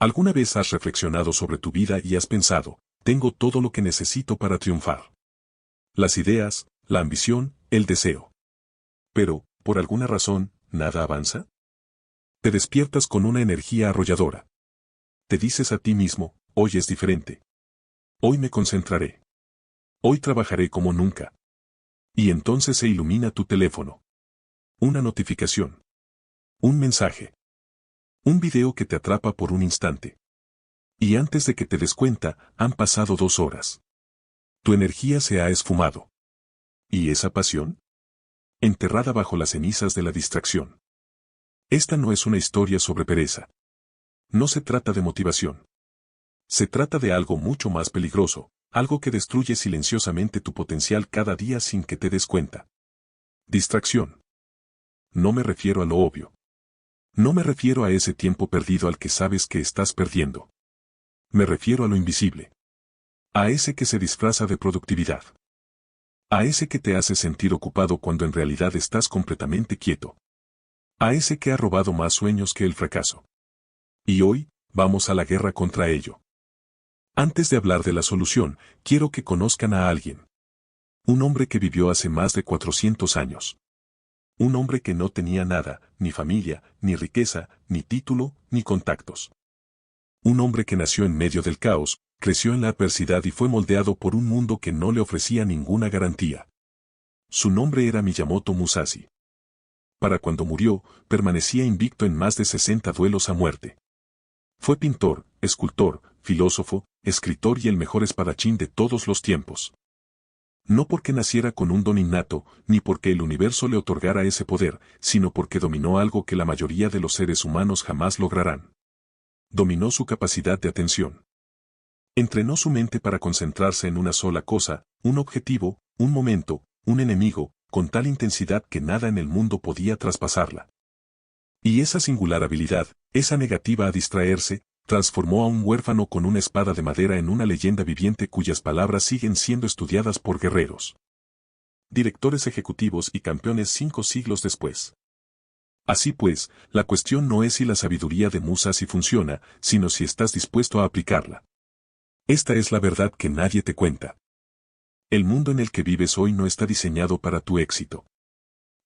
¿Alguna vez has reflexionado sobre tu vida y has pensado, tengo todo lo que necesito para triunfar? Las ideas, la ambición, el deseo. Pero, por alguna razón, ¿nada avanza? Te despiertas con una energía arrolladora. Te dices a ti mismo, hoy es diferente. Hoy me concentraré. Hoy trabajaré como nunca. Y entonces se ilumina tu teléfono. Una notificación. Un mensaje. Un video que te atrapa por un instante. Y antes de que te des cuenta, han pasado 2 horas. Tu energía se ha esfumado. ¿Y esa pasión? Enterrada bajo las cenizas de la distracción. Esta no es una historia sobre pereza. No se trata de motivación. Se trata de algo mucho más peligroso, algo que destruye silenciosamente tu potencial cada día sin que te des cuenta. Distracción. No me refiero a lo obvio. No me refiero a ese tiempo perdido al que sabes que estás perdiendo. Me refiero a lo invisible. A ese que se disfraza de productividad. A ese que te hace sentir ocupado cuando en realidad estás completamente quieto. A ese que ha robado más sueños que el fracaso. Y hoy, vamos a la guerra contra ello. Antes de hablar de la solución, quiero que conozcan a alguien. Un hombre que vivió hace más de 400 años. Un hombre que no tenía nada, ni familia, ni riqueza, ni título, ni contactos. Un hombre que nació en medio del caos, creció en la adversidad y fue moldeado por un mundo que no le ofrecía ninguna garantía. Su nombre era Miyamoto Musashi. Para cuando murió, permanecía invicto en más de 60 duelos a muerte. Fue pintor, escultor, filósofo, escritor y el mejor espadachín de todos los tiempos. No porque naciera con un don innato, ni porque el universo le otorgara ese poder, sino porque dominó algo que la mayoría de los seres humanos jamás lograrán. Dominó su capacidad de atención. Entrenó su mente para concentrarse en una sola cosa, un objetivo, un momento, un enemigo, con tal intensidad que nada en el mundo podía traspasarla. Y esa singular habilidad, esa negativa a distraerse, transformó a un huérfano con una espada de madera en una leyenda viviente cuyas palabras siguen siendo estudiadas por guerreros, directores ejecutivos y campeones 5 siglos después. Así pues, la cuestión no es si la sabiduría de Musashi funciona, sino si estás dispuesto a aplicarla. Esta es la verdad que nadie te cuenta. El mundo en el que vives hoy no está diseñado para tu éxito.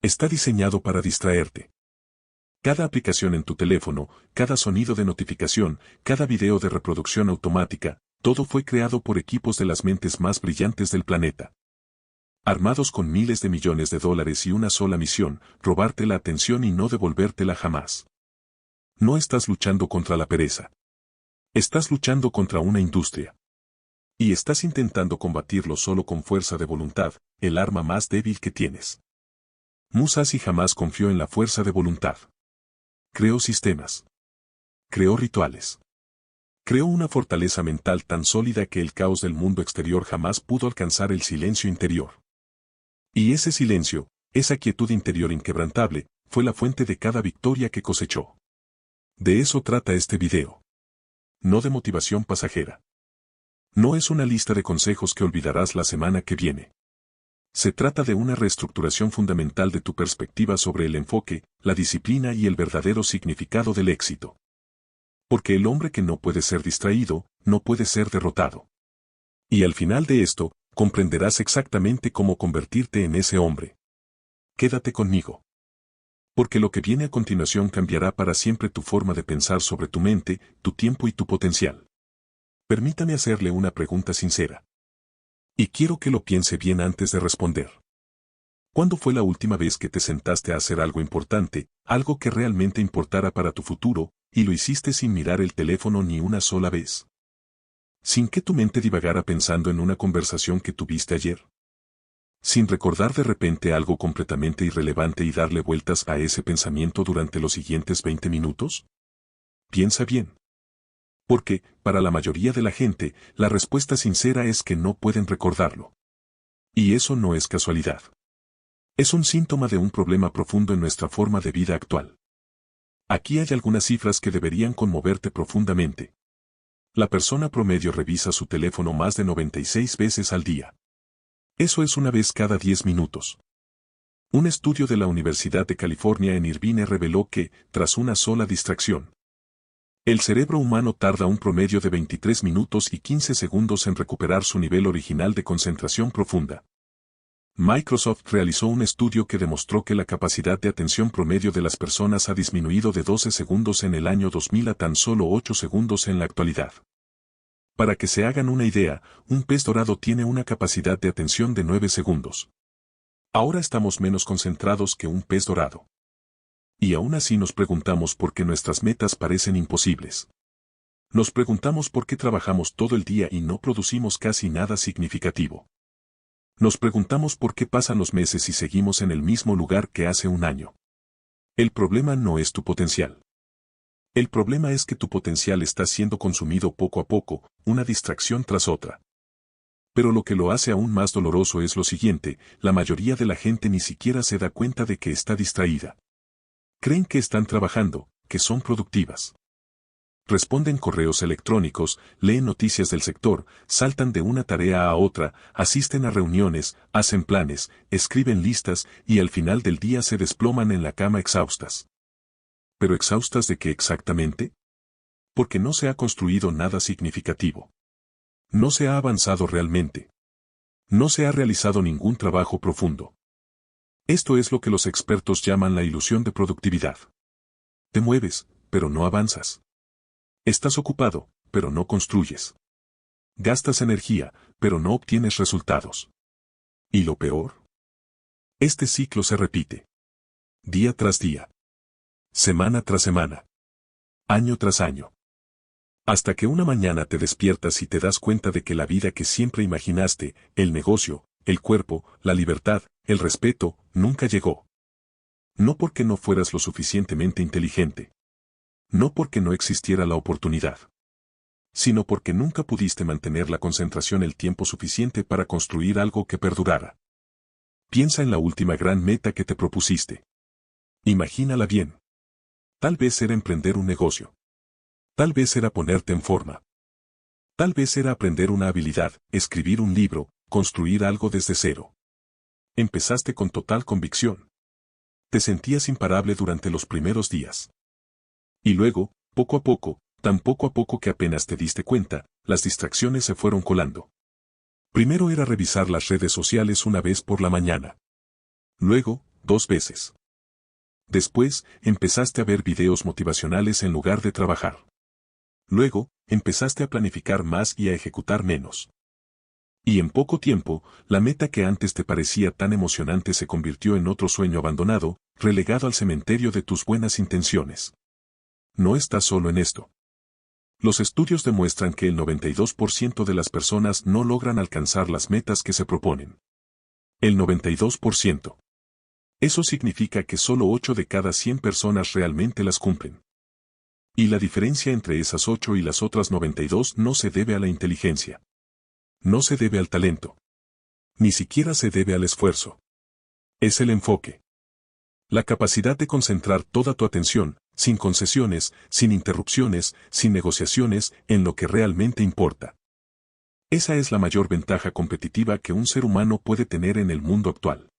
Está diseñado para distraerte. Cada aplicación en tu teléfono, cada sonido de notificación, cada video de reproducción automática, todo fue creado por equipos de las mentes más brillantes del planeta. Armados con miles de millones de dólares y una sola misión, robarte la atención y no devolvértela jamás. No estás luchando contra la pereza. Estás luchando contra una industria. Y estás intentando combatirlo solo con fuerza de voluntad, el arma más débil que tienes. Musashi jamás confió en la fuerza de voluntad. Creó sistemas. Creó rituales. Creó una fortaleza mental tan sólida que el caos del mundo exterior jamás pudo alcanzar el silencio interior. Y ese silencio, esa quietud interior inquebrantable, fue la fuente de cada victoria que cosechó. De eso trata este video. No de motivación pasajera. No es una lista de consejos que olvidarás la semana que viene. Se trata de una reestructuración fundamental de tu perspectiva sobre el enfoque, la disciplina y el verdadero significado del éxito. Porque el hombre que no puede ser distraído, no puede ser derrotado. Y al final de esto, comprenderás exactamente cómo convertirte en ese hombre. Quédate conmigo. Porque lo que viene a continuación cambiará para siempre tu forma de pensar sobre tu mente, tu tiempo y tu potencial. Permítame hacerle una pregunta sincera. Y quiero que lo piense bien antes de responder. ¿Cuándo fue la última vez que te sentaste a hacer algo importante, algo que realmente importara para tu futuro, y lo hiciste sin mirar el teléfono ni una sola vez? Sin que tu mente divagara pensando en una conversación que tuviste ayer. Sin recordar de repente algo completamente irrelevante y darle vueltas a ese pensamiento durante los siguientes 20 minutos. Piensa bien. Porque, para la mayoría de la gente, la respuesta sincera es que no pueden recordarlo. Y eso no es casualidad. Es un síntoma de un problema profundo en nuestra forma de vida actual. Aquí hay algunas cifras que deberían conmoverte profundamente. La persona promedio revisa su teléfono más de 96 veces al día. Eso es una vez cada 10 minutos. Un estudio de la Universidad de California en Irvine reveló que, tras una sola distracción, El cerebro humano tarda un promedio de 23 minutos y 15 segundos en recuperar su nivel original de concentración profunda. Microsoft realizó un estudio que demostró que la capacidad de atención promedio de las personas ha disminuido de 12 segundos en el año 2000 a tan solo 8 segundos en la actualidad. Para que se hagan una idea, un pez dorado tiene una capacidad de atención de 9 segundos. Ahora estamos menos concentrados que un pez dorado. Y aún así nos preguntamos por qué nuestras metas parecen imposibles. Nos preguntamos por qué trabajamos todo el día y no producimos casi nada significativo. Nos preguntamos por qué pasan los meses y seguimos en el mismo lugar que hace un año. El problema no es tu potencial. El problema es que tu potencial está siendo consumido poco a poco, una distracción tras otra. Pero lo que lo hace aún más doloroso es lo siguiente: la mayoría de la gente ni siquiera se da cuenta de que está distraída. Creen que están trabajando, que son productivas. Responden correos electrónicos, leen noticias del sector, saltan de una tarea a otra, asisten a reuniones, hacen planes, escriben listas y al final del día se desploman en la cama exhaustas. ¿Pero exhaustas de qué exactamente? Porque no se ha construido nada significativo. No se ha avanzado realmente. No se ha realizado ningún trabajo profundo. Esto es lo que los expertos llaman la ilusión de productividad. Te mueves, pero no avanzas. Estás ocupado, pero no construyes. Gastas energía, pero no obtienes resultados. ¿Y lo peor? Este ciclo se repite. Día tras día. Semana tras semana. Año tras año. Hasta que una mañana te despiertas y te das cuenta de que la vida que siempre imaginaste, el negocio, el cuerpo, la libertad, el respeto, nunca llegó. No porque no fueras lo suficientemente inteligente. No porque no existiera la oportunidad. Sino porque nunca pudiste mantener la concentración el tiempo suficiente para construir algo que perdurara. Piensa en la última gran meta que te propusiste. Imagínala bien. Tal vez era emprender un negocio. Tal vez era ponerte en forma. Tal vez era aprender una habilidad, escribir un libro, construir algo desde cero. Empezaste con total convicción. Te sentías imparable durante los primeros días. Y luego, poco a poco, tan poco a poco que apenas te diste cuenta, las distracciones se fueron colando. Primero era revisar las redes sociales una vez por la mañana. Luego, 2 veces. Después, empezaste a ver videos motivacionales en lugar de trabajar. Luego, empezaste a planificar más y a ejecutar menos. Y en poco tiempo, la meta que antes te parecía tan emocionante se convirtió en otro sueño abandonado, relegado al cementerio de tus buenas intenciones. No estás solo en esto. Los estudios demuestran que el 92% de las personas no logran alcanzar las metas que se proponen. El 92%. Eso significa que solo 8 de cada 100 personas realmente las cumplen. Y la diferencia entre esas 8 y las otras 92 no se debe a la inteligencia. No se debe al talento. Ni siquiera se debe al esfuerzo. Es el enfoque. La capacidad de concentrar toda tu atención, sin concesiones, sin interrupciones, sin negociaciones, en lo que realmente importa. Esa es la mayor ventaja competitiva que un ser humano puede tener en el mundo actual.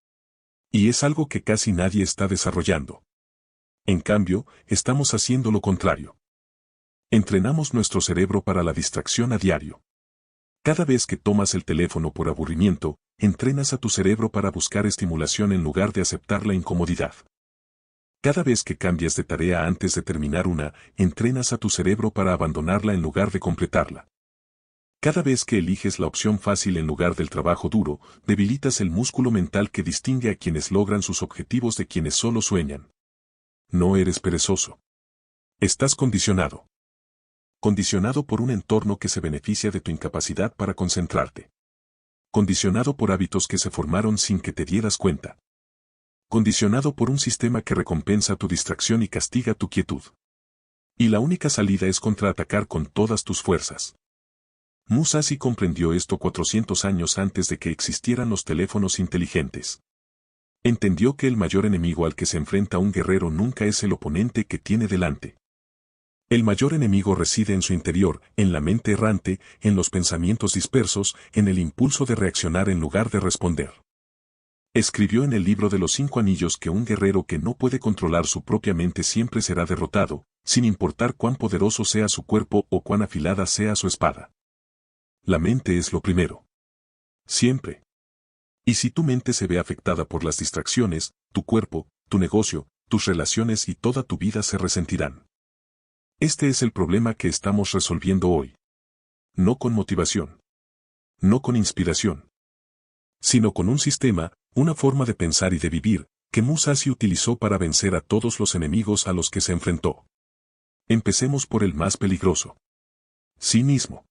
Y es algo que casi nadie está desarrollando. En cambio, estamos haciendo lo contrario. Entrenamos nuestro cerebro para la distracción a diario. Cada vez que tomas el teléfono por aburrimiento, entrenas a tu cerebro para buscar estimulación en lugar de aceptar la incomodidad. Cada vez que cambias de tarea antes de terminar una, entrenas a tu cerebro para abandonarla en lugar de completarla. Cada vez que eliges la opción fácil en lugar del trabajo duro, debilitas el músculo mental que distingue a quienes logran sus objetivos de quienes solo sueñan. No eres perezoso. Estás condicionado. Condicionado por un entorno que se beneficia de tu incapacidad para concentrarte. Condicionado por hábitos que se formaron sin que te dieras cuenta. Condicionado por un sistema que recompensa tu distracción y castiga tu quietud. Y la única salida es contraatacar con todas tus fuerzas. Musashi comprendió esto 400 años antes de que existieran los teléfonos inteligentes. Entendió que el mayor enemigo al que se enfrenta un guerrero nunca es el oponente que tiene delante. El mayor enemigo reside en su interior, en la mente errante, en los pensamientos dispersos, en el impulso de reaccionar en lugar de responder. Escribió en el libro de los 5 anillos que un guerrero que no puede controlar su propia mente siempre será derrotado, sin importar cuán poderoso sea su cuerpo o cuán afilada sea su espada. La mente es lo primero. Siempre. Y si tu mente se ve afectada por las distracciones, tu cuerpo, tu negocio, tus relaciones y toda tu vida se resentirán. Este es el problema que estamos resolviendo hoy. No con motivación. No con inspiración. Sino con un sistema, una forma de pensar y de vivir, que Musashi utilizó para vencer a todos los enemigos a los que se enfrentó. Empecemos por el más peligroso. Sí mismo.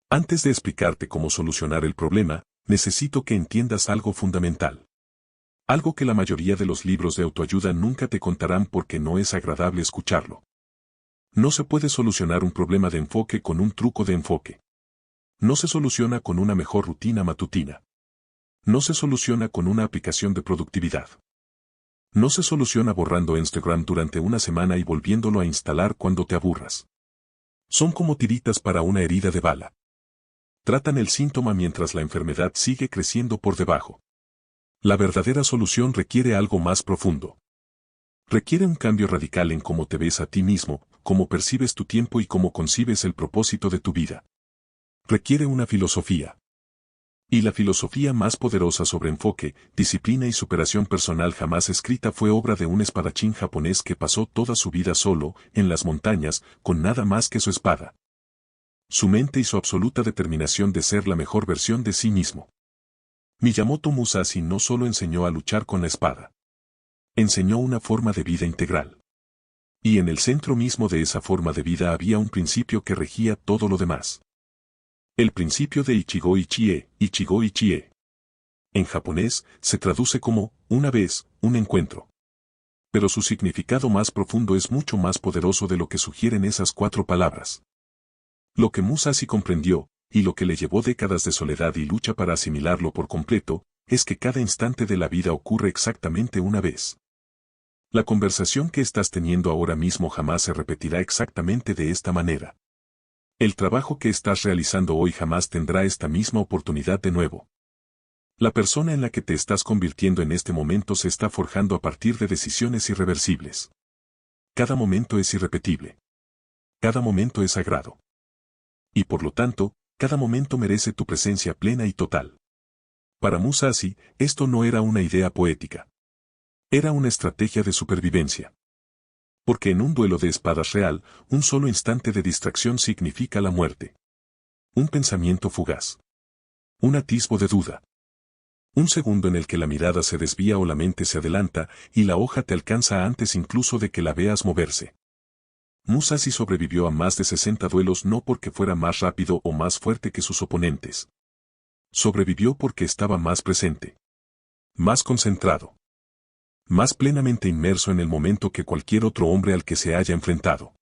Antes de explicarte cómo solucionar el problema, necesito que entiendas algo fundamental. Algo que la mayoría de los libros de autoayuda nunca te contarán porque no es agradable escucharlo. No se puede solucionar un problema de enfoque con un truco de enfoque. No se soluciona con una mejor rutina matutina. No se soluciona con una aplicación de productividad. No se soluciona borrando Instagram durante una semana y volviéndolo a instalar cuando te aburras. Son como tiritas para una herida de bala. Tratan el síntoma mientras la enfermedad sigue creciendo por debajo. La verdadera solución requiere algo más profundo. Requiere un cambio radical en cómo te ves a ti mismo, cómo percibes tu tiempo y cómo concibes el propósito de tu vida. Requiere una filosofía. Y la filosofía más poderosa sobre enfoque, disciplina y superación personal jamás escrita fue obra de un espadachín japonés que pasó toda su vida solo, en las montañas, con nada más que su espada. Su mente y su absoluta determinación de ser la mejor versión de sí mismo. Miyamoto Musashi no solo enseñó a luchar con la espada. Enseñó una forma de vida integral. Y en el centro mismo de esa forma de vida había un principio que regía todo lo demás. El principio de Ichigo Ichie, Ichigo Ichie. En japonés, se traduce como, una vez, un encuentro. Pero su significado más profundo es mucho más poderoso de lo que sugieren esas 4 palabras. Lo que Musashi comprendió, y lo que le llevó décadas de soledad y lucha para asimilarlo por completo, es que cada instante de la vida ocurre exactamente una vez. La conversación que estás teniendo ahora mismo jamás se repetirá exactamente de esta manera. El trabajo que estás realizando hoy jamás tendrá esta misma oportunidad de nuevo. La persona en la que te estás convirtiendo en este momento se está forjando a partir de decisiones irreversibles. Cada momento es irrepetible. Cada momento es sagrado. Y por lo tanto, cada momento merece tu presencia plena y total. Para Musashi, esto no era una idea poética. Era una estrategia de supervivencia. Porque en un duelo de espadas real, un solo instante de distracción significa la muerte. Un pensamiento fugaz. Un atisbo de duda. Un segundo en el que la mirada se desvía o la mente se adelanta, y la hoja te alcanza antes incluso de que la veas moverse. Musashi sobrevivió a más de 60 duelos no porque fuera más rápido o más fuerte que sus oponentes. Sobrevivió porque estaba más presente. Más concentrado. Más plenamente inmerso en el momento que cualquier otro hombre al que se haya enfrentado.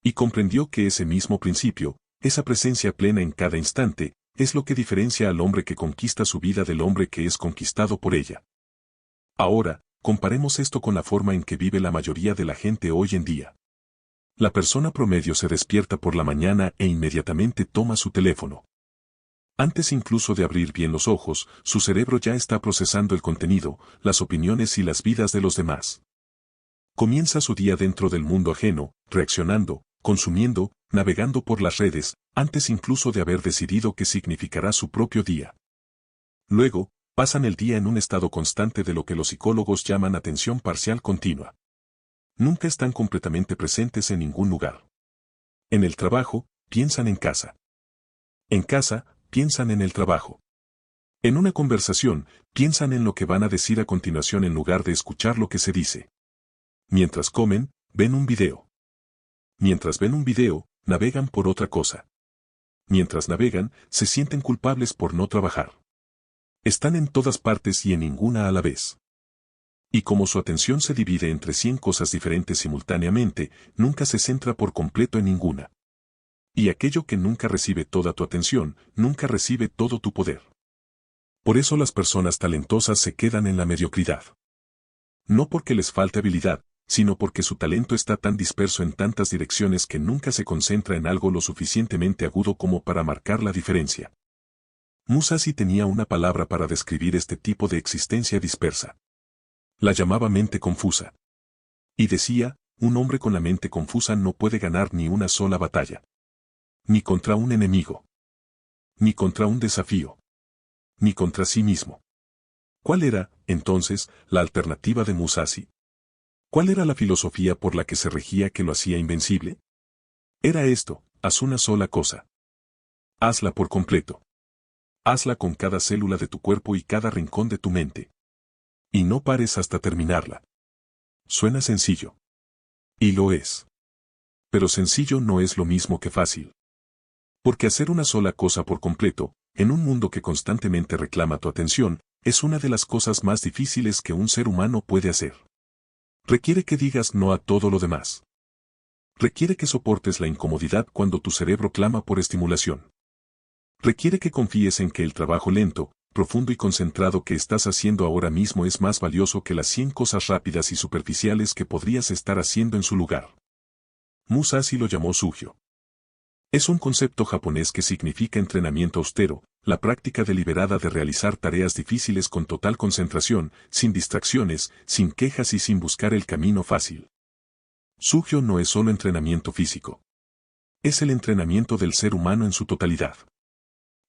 Y comprendió que ese mismo principio, esa presencia plena en cada instante, es lo que diferencia al hombre que conquista su vida del hombre que es conquistado por ella. Ahora, comparemos esto con la forma en que vive la mayoría de la gente hoy en día. La persona promedio se despierta por la mañana e inmediatamente toma su teléfono. Antes incluso de abrir bien los ojos, su cerebro ya está procesando el contenido, las opiniones y las vidas de los demás. Comienza su día dentro del mundo ajeno, reaccionando, consumiendo, navegando por las redes, antes incluso de haber decidido qué significará su propio día. Luego, pasan el día en un estado constante de lo que los psicólogos llaman atención parcial continua. Nunca están completamente presentes en ningún lugar. En el trabajo, piensan en casa. En casa, piensan en el trabajo. En una conversación, piensan en lo que van a decir a continuación en lugar de escuchar lo que se dice. Mientras comen, ven un video. Mientras ven un video, navegan por otra cosa. Mientras navegan, se sienten culpables por no trabajar. Están en todas partes y en ninguna a la vez. Y como su atención se divide entre 100 cosas diferentes simultáneamente, nunca se centra por completo en ninguna. Y aquello que nunca recibe toda tu atención, nunca recibe todo tu poder. Por eso las personas talentosas se quedan en la mediocridad. No porque les falte habilidad, sino porque su talento está tan disperso en tantas direcciones que nunca se concentra en algo lo suficientemente agudo como para marcar la diferencia. Musashi tenía una palabra para describir este tipo de existencia dispersa. La llamaba mente confusa. Y decía, un hombre con la mente confusa no puede ganar ni una sola batalla. Ni contra un enemigo. Ni contra un desafío. Ni contra sí mismo. ¿Cuál era, entonces, la alternativa de Musashi? ¿Cuál era la filosofía por la que se regía que lo hacía invencible? Era esto: haz una sola cosa. Hazla por completo. Hazla con cada célula de tu cuerpo y cada rincón de tu mente. Y no pares hasta terminarla. Suena sencillo. Y lo es. Pero sencillo no es lo mismo que fácil. Porque hacer una sola cosa por completo, en un mundo que constantemente reclama tu atención, es una de las cosas más difíciles que un ser humano puede hacer. Requiere que digas no a todo lo demás. Requiere que soportes la incomodidad cuando tu cerebro clama por estimulación. Requiere que confíes en que el trabajo lento, profundo y concentrado que estás haciendo ahora mismo es más valioso que las 100 cosas rápidas y superficiales que podrías estar haciendo en su lugar. Musashi lo llamó Sugyo. Es un concepto japonés que significa entrenamiento austero, la práctica deliberada de realizar tareas difíciles con total concentración, sin distracciones, sin quejas y sin buscar el camino fácil. Sugyo no es solo entrenamiento físico. Es el entrenamiento del ser humano en su totalidad.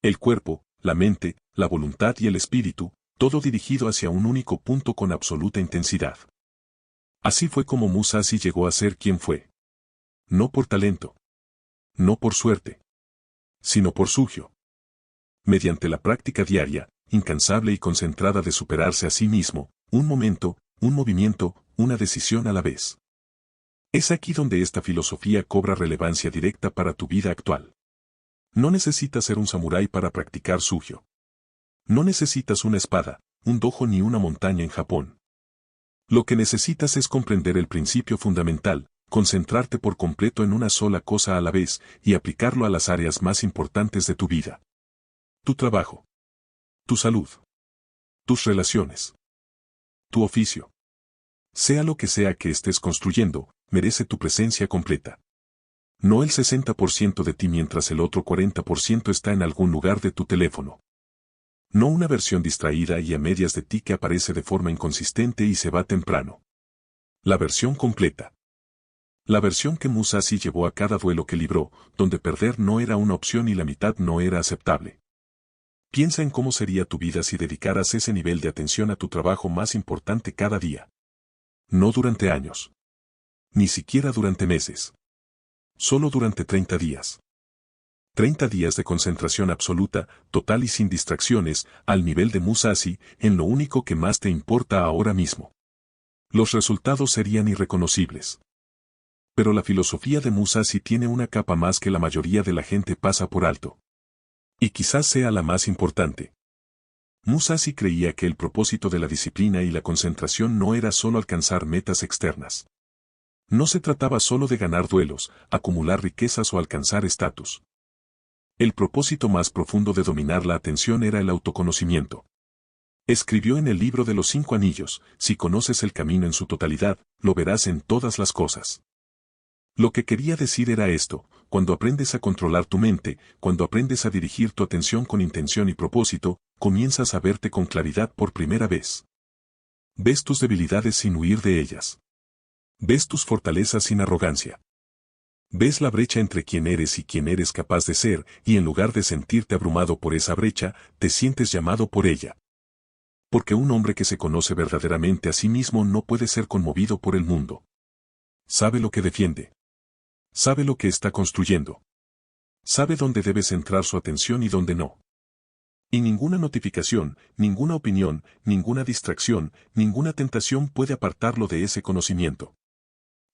El cuerpo, la mente, la voluntad y el espíritu, todo dirigido hacia un único punto con absoluta intensidad. Así fue como Musashi llegó a ser quien fue. No por talento. No por suerte. Sino por Sugyo. Mediante la práctica diaria, incansable y concentrada de superarse a sí mismo, un momento, un movimiento, una decisión a la vez. Es aquí donde esta filosofía cobra relevancia directa para tu vida actual. No necesitas ser un samurái para practicar Sugyo. No necesitas una espada, un dojo ni una montaña en Japón. Lo que necesitas es comprender el principio fundamental, concentrarte por completo en una sola cosa a la vez y aplicarlo a las áreas más importantes de tu vida. Tu trabajo. Tu salud. Tus relaciones. Tu oficio. Sea lo que sea que estés construyendo, merece tu presencia completa. No el 60% de ti mientras el otro 40% está en algún lugar de tu teléfono. No una versión distraída y a medias de ti que aparece de forma inconsistente y se va temprano. La versión completa. La versión que Musashi llevó a cada duelo que libró, donde perder no era una opción y la mitad no era aceptable. Piensa en cómo sería tu vida si dedicaras ese nivel de atención a tu trabajo más importante cada día. No durante años. Ni siquiera durante meses. Solo durante 30 días. 30 días de concentración absoluta, total y sin distracciones, al nivel de Musashi, en lo único que más te importa ahora mismo. Los resultados serían irreconocibles. Pero la filosofía de Musashi tiene una capa más que la mayoría de la gente pasa por alto. Y quizás sea la más importante. Musashi creía que el propósito de la disciplina y la concentración no era solo alcanzar metas externas. No se trataba solo de ganar duelos, acumular riquezas o alcanzar estatus. El propósito más profundo de dominar la atención era el autoconocimiento. Escribió en el libro de los 5 anillos: si conoces el camino en su totalidad, lo verás en todas las cosas. Lo que quería decir era esto: cuando aprendes a controlar tu mente, cuando aprendes a dirigir tu atención con intención y propósito, comienzas a verte con claridad por primera vez. Ves tus debilidades sin huir de ellas. Ves tus fortalezas sin arrogancia. Ves la brecha entre quién eres y quién eres capaz de ser, y en lugar de sentirte abrumado por esa brecha, te sientes llamado por ella. Porque un hombre que se conoce verdaderamente a sí mismo no puede ser conmovido por el mundo. Sabe lo que defiende. Sabe lo que está construyendo. Sabe dónde debe centrar su atención y dónde no. Y ninguna notificación, ninguna opinión, ninguna distracción, ninguna tentación puede apartarlo de ese conocimiento.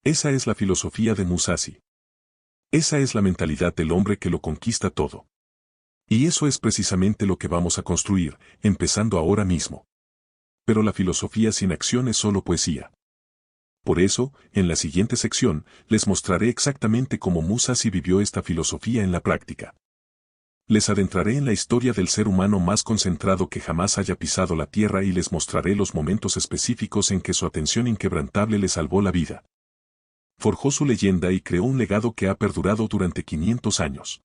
Esa es la filosofía de Musashi. Esa es la mentalidad del hombre que lo conquista todo. Y eso es precisamente lo que vamos a construir, empezando ahora mismo. Pero la filosofía sin acción es solo poesía. Por eso, en la siguiente sección, les mostraré exactamente cómo Musashi vivió esta filosofía en la práctica. Les adentraré en la historia del ser humano más concentrado que jamás haya pisado la tierra y les mostraré los momentos específicos en que su atención inquebrantable le salvó la vida. Forjó su leyenda y creó un legado que ha perdurado durante 500 años.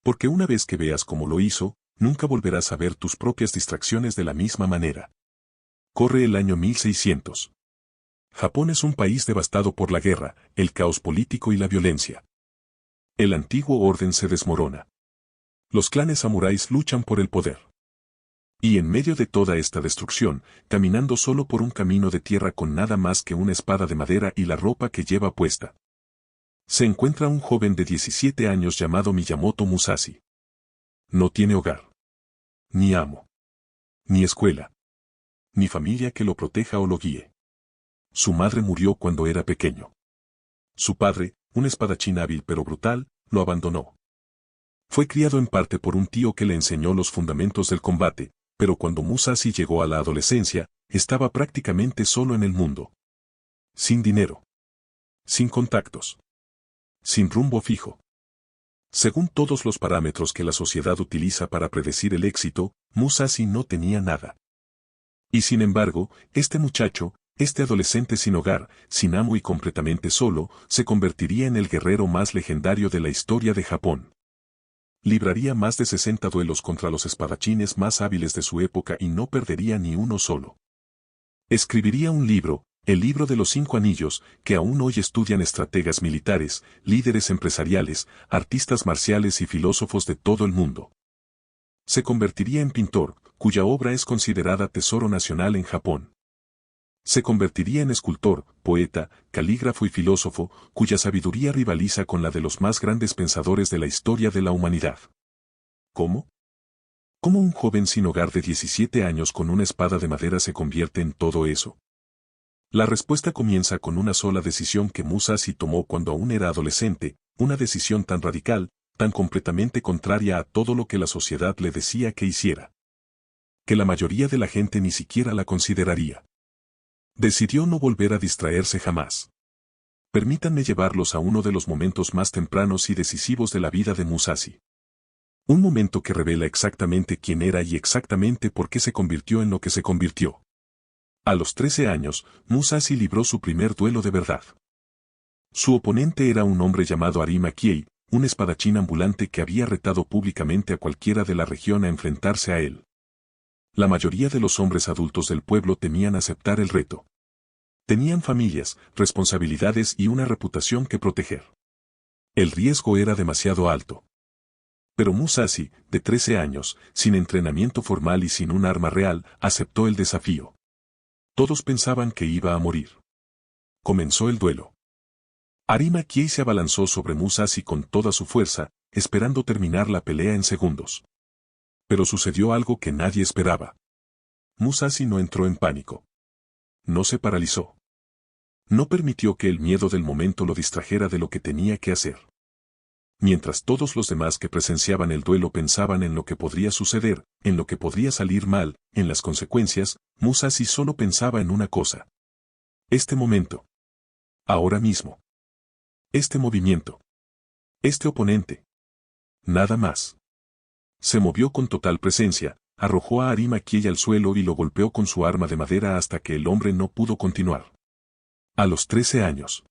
Porque una vez que veas cómo lo hizo, nunca volverás a ver tus propias distracciones de la misma manera. Corre el año 1600. Japón es un país devastado por la guerra, el caos político y la violencia. El antiguo orden se desmorona. Los clanes samuráis luchan por el poder. Y en medio de toda esta destrucción, caminando solo por un camino de tierra con nada más que una espada de madera y la ropa que lleva puesta, se encuentra un joven de 17 años llamado Miyamoto Musashi. No tiene hogar, ni amo, ni escuela, ni familia que lo proteja o lo guíe. Su madre murió cuando era pequeño. Su padre, un espadachín hábil pero brutal, lo abandonó. Fue criado en parte por un tío que le enseñó los fundamentos del combate, pero cuando Musashi llegó a la adolescencia, estaba prácticamente solo en el mundo. Sin dinero. Sin contactos. Sin rumbo fijo. Según todos los parámetros que la sociedad utiliza para predecir el éxito, Musashi no tenía nada. Y sin embargo, este muchacho, este adolescente sin hogar, sin amo y completamente solo, se convertiría en el guerrero más legendario de la historia de Japón. Libraría más de 60 duelos contra los espadachines más hábiles de su época y no perdería ni uno solo. Escribiría un libro, el libro de los 5 anillos, que aún hoy estudian estrategas militares, líderes empresariales, artistas marciales y filósofos de todo el mundo. Se convertiría en pintor, cuya obra es considerada tesoro nacional en Japón. Se convertiría en escultor, poeta, calígrafo y filósofo, cuya sabiduría rivaliza con la de los más grandes pensadores de la historia de la humanidad. ¿Cómo? ¿Cómo un joven sin hogar de 17 años con una espada de madera se convierte en todo eso? La respuesta comienza con una sola decisión que Musashi tomó cuando aún era adolescente, una decisión tan radical, tan completamente contraria a todo lo que la sociedad le decía que hiciera, que la mayoría de la gente ni siquiera la consideraría. Decidió no volver a distraerse jamás. Permítanme llevarlos a uno de los momentos más tempranos y decisivos de la vida de Musashi. Un momento que revela exactamente quién era y exactamente por qué se convirtió en lo que se convirtió. A los 13 años, Musashi libró su primer duelo de verdad. Su oponente era un hombre llamado Arima Kiei, un espadachín ambulante que había retado públicamente a cualquiera de la región a enfrentarse a él. La mayoría de los hombres adultos del pueblo temían aceptar el reto. Tenían familias, responsabilidades y una reputación que proteger. El riesgo era demasiado alto. Pero Musashi, de 13 años, sin entrenamiento formal y sin un arma real, aceptó el desafío. Todos pensaban que iba a morir. Comenzó el duelo. Arima Kiei se abalanzó sobre Musashi con toda su fuerza, esperando terminar la pelea en segundos. Pero sucedió algo que nadie esperaba. Musashi no entró en pánico. No se paralizó. No permitió que el miedo del momento lo distrajera de lo que tenía que hacer. Mientras todos los demás que presenciaban el duelo pensaban en lo que podría suceder, en lo que podría salir mal, en las consecuencias, Musashi solo pensaba en una cosa. Este momento. Ahora mismo. Este movimiento. Este oponente. Nada más. Se movió con total presencia, arrojó a Arima Kiei al suelo y lo golpeó con su arma de madera hasta que el hombre no pudo continuar. A los 13 años.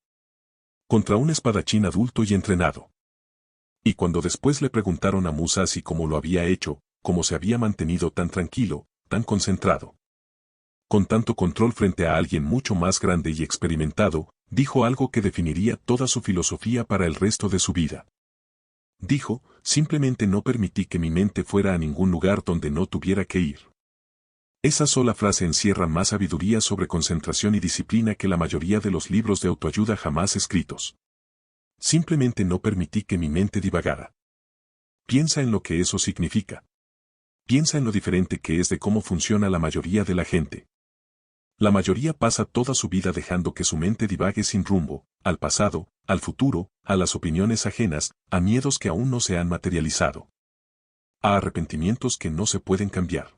Contra un espadachín adulto y entrenado. Y cuando después le preguntaron a Musashi cómo lo había hecho, cómo se había mantenido tan tranquilo, tan concentrado, con tanto control frente a alguien mucho más grande y experimentado, dijo algo que definiría toda su filosofía para el resto de su vida. Dijo, simplemente no permití que mi mente fuera a ningún lugar donde no tuviera que ir. Esa sola frase encierra más sabiduría sobre concentración y disciplina que la mayoría de los libros de autoayuda jamás escritos. Simplemente no permití que mi mente divagara. Piensa en lo que eso significa. Piensa en lo diferente que es de cómo funciona la mayoría de la gente. La mayoría pasa toda su vida dejando que su mente divague sin rumbo, al pasado, al futuro, a las opiniones ajenas, a miedos que aún no se han materializado, a arrepentimientos que no se pueden cambiar.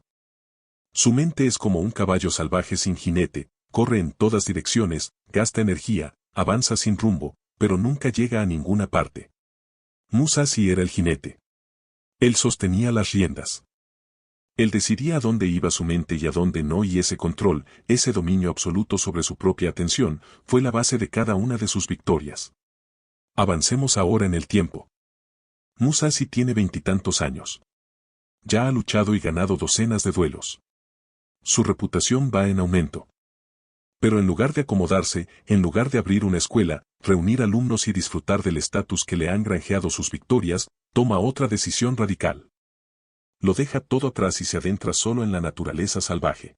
Su mente es como un caballo salvaje sin jinete, corre en todas direcciones, gasta energía, avanza sin rumbo, pero nunca llega a ninguna parte. Musashi era el jinete. Él sostenía las riendas. Él decidía a dónde iba su mente y a dónde no, y ese control, ese dominio absoluto sobre su propia atención, fue la base de cada una de sus victorias. Avancemos ahora en el tiempo. Musashi tiene 20 y tantos años. Ya ha luchado y ganado docenas de duelos. Su reputación va en aumento. Pero en lugar de acomodarse, en lugar de abrir una escuela, reunir alumnos y disfrutar del estatus que le han granjeado sus victorias, toma otra decisión radical. Lo deja todo atrás y se adentra solo en la naturaleza salvaje.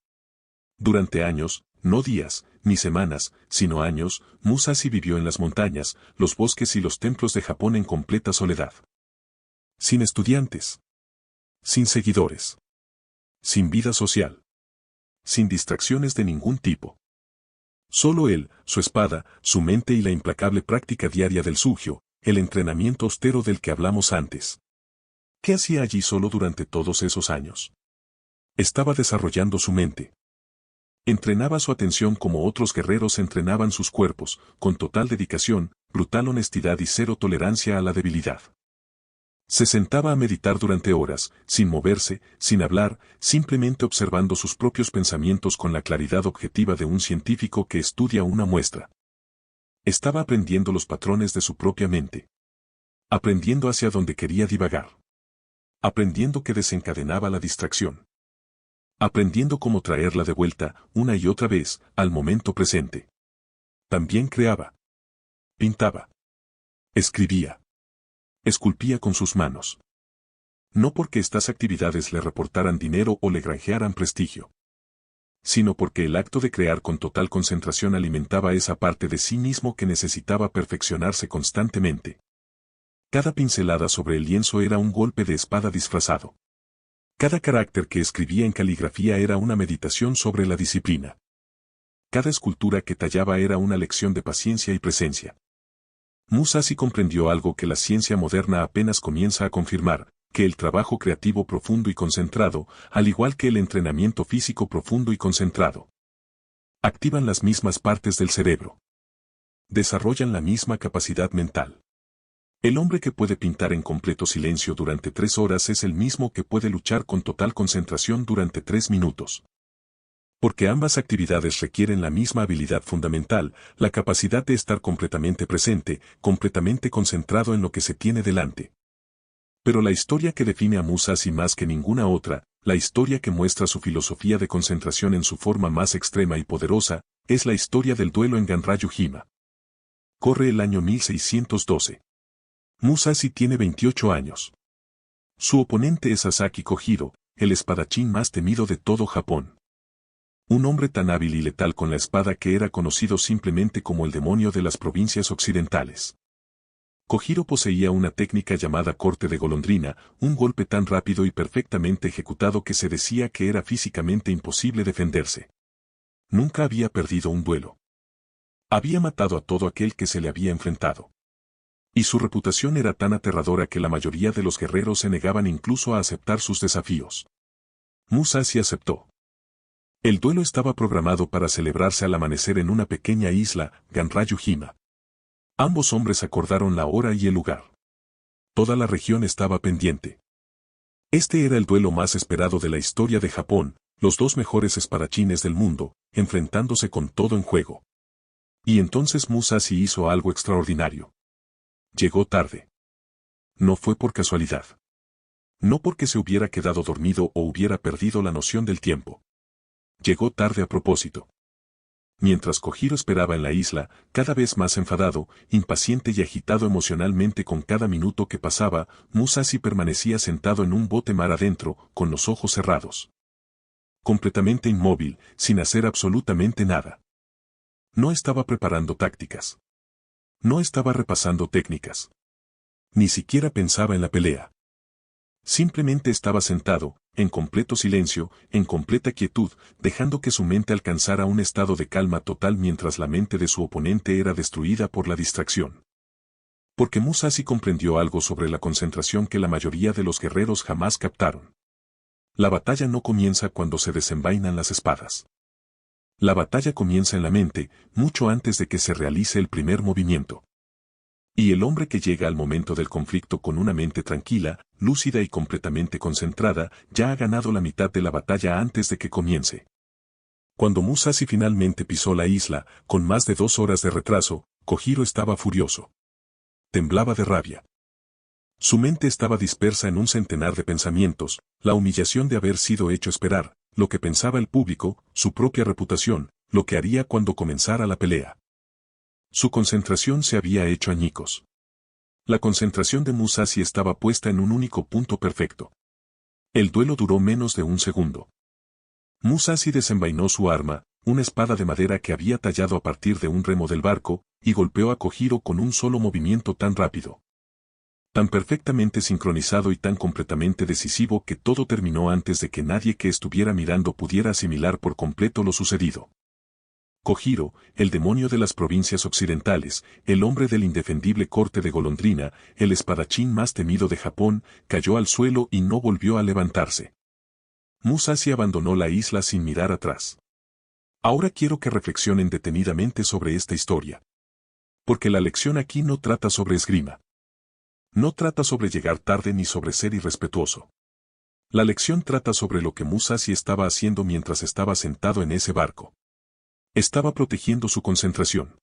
Durante años, no días, ni semanas, sino años, Musashi vivió en las montañas, los bosques y los templos de Japón en completa soledad. Sin estudiantes. Sin seguidores. Sin vida social. Sin distracciones de ningún tipo. Solo él, su espada, su mente y la implacable práctica diaria del sugyo, el entrenamiento austero del que hablamos antes. ¿Qué hacía allí solo durante todos esos años? Estaba desarrollando su mente. Entrenaba su atención como otros guerreros entrenaban sus cuerpos, con total dedicación, brutal honestidad y cero tolerancia a la debilidad. Se sentaba a meditar durante horas, sin moverse, sin hablar, simplemente observando sus propios pensamientos con la claridad objetiva de un científico que estudia una muestra. Estaba aprendiendo los patrones de su propia mente. Aprendiendo hacia donde quería divagar. Aprendiendo qué desencadenaba la distracción. Aprendiendo cómo traerla de vuelta, una y otra vez, al momento presente. También creaba. Pintaba. Escribía. Esculpía con sus manos. No porque estas actividades le reportaran dinero o le granjearan prestigio, sino porque el acto de crear con total concentración alimentaba esa parte de sí mismo que necesitaba perfeccionarse constantemente. Cada pincelada sobre el lienzo era un golpe de espada disfrazado. Cada carácter que escribía en caligrafía era una meditación sobre la disciplina. Cada escultura que tallaba era una lección de paciencia y presencia. Musashi comprendió algo que la ciencia moderna apenas comienza a confirmar, que el trabajo creativo profundo y concentrado, al igual que el entrenamiento físico profundo y concentrado, activan las mismas partes del cerebro. Desarrollan la misma capacidad mental. El hombre que puede pintar en completo silencio durante 3 horas es el mismo que puede luchar con total concentración durante 3 minutos. Porque ambas actividades requieren la misma habilidad fundamental, la capacidad de estar completamente presente, completamente concentrado en lo que se tiene delante. Pero la historia que define a Musashi más que ninguna otra, la historia que muestra su filosofía de concentración en su forma más extrema y poderosa, es la historia del duelo en Ganryu-jima. Corre el año 1612. Musashi tiene 28 años. Su oponente es Sasaki Kojiro, el espadachín más temido de todo Japón. Un hombre tan hábil y letal con la espada que era conocido simplemente como el demonio de las provincias occidentales. Kojiro poseía una técnica llamada corte de golondrina, un golpe tan rápido y perfectamente ejecutado que se decía que era físicamente imposible defenderse. Nunca había perdido un duelo. Había matado a todo aquel que se le había enfrentado. Y su reputación era tan aterradora que la mayoría de los guerreros se negaban incluso a aceptar sus desafíos. Musashi aceptó. El duelo estaba programado para celebrarse al amanecer en una pequeña isla, Ganryu-jima. Ambos hombres acordaron la hora y el lugar. Toda la región estaba pendiente. Este era el duelo más esperado de la historia de Japón, los dos mejores espadachines del mundo, enfrentándose con todo en juego. Y entonces Musashi hizo algo extraordinario. Llegó tarde. No fue por casualidad. No porque se hubiera quedado dormido o hubiera perdido la noción del tiempo. Llegó tarde a propósito. Mientras Kojiro esperaba en la isla, cada vez más enfadado, impaciente y agitado emocionalmente con cada minuto que pasaba, Musashi permanecía sentado en un bote mar adentro, con los ojos cerrados. Completamente inmóvil, sin hacer absolutamente nada. No estaba preparando tácticas. No estaba repasando técnicas. Ni siquiera pensaba en la pelea. Simplemente estaba sentado, en completo silencio, en completa quietud, dejando que su mente alcanzara un estado de calma total mientras la mente de su oponente era destruida por la distracción. Porque Musashi comprendió algo sobre la concentración que la mayoría de los guerreros jamás captaron. La batalla no comienza cuando se desenvainan las espadas. La batalla comienza en la mente, mucho antes de que se realice el primer movimiento. Y el hombre que llega al momento del conflicto con una mente tranquila, lúcida y completamente concentrada, ya ha ganado la mitad de la batalla antes de que comience. Cuando Musashi finalmente pisó la isla, con más de 2 horas de retraso, Kojiro estaba furioso. Temblaba de rabia. Su mente estaba dispersa en un centenar de pensamientos, la humillación de haber sido hecho esperar, lo que pensaba el público, su propia reputación, lo que haría cuando comenzara la pelea. Su concentración se había hecho añicos. La concentración de Musashi estaba puesta en un único punto perfecto. El duelo duró menos de un segundo. Musashi desenvainó su arma, una espada de madera que había tallado a partir de un remo del barco, y golpeó a Kojiro con un solo movimiento tan rápido. Tan perfectamente sincronizado y tan completamente decisivo que todo terminó antes de que nadie que estuviera mirando pudiera asimilar por completo lo sucedido. Kojiro, el demonio de las provincias occidentales, el hombre del indefendible corte de Golondrina, el espadachín más temido de Japón, cayó al suelo y no volvió a levantarse. Musashi abandonó la isla sin mirar atrás. Ahora quiero que reflexionen detenidamente sobre esta historia. Porque la lección aquí no trata sobre esgrima. No trata sobre llegar tarde ni sobre ser irrespetuoso. La lección trata sobre lo que Musashi estaba haciendo mientras estaba sentado en ese barco. Estaba protegiendo su concentración.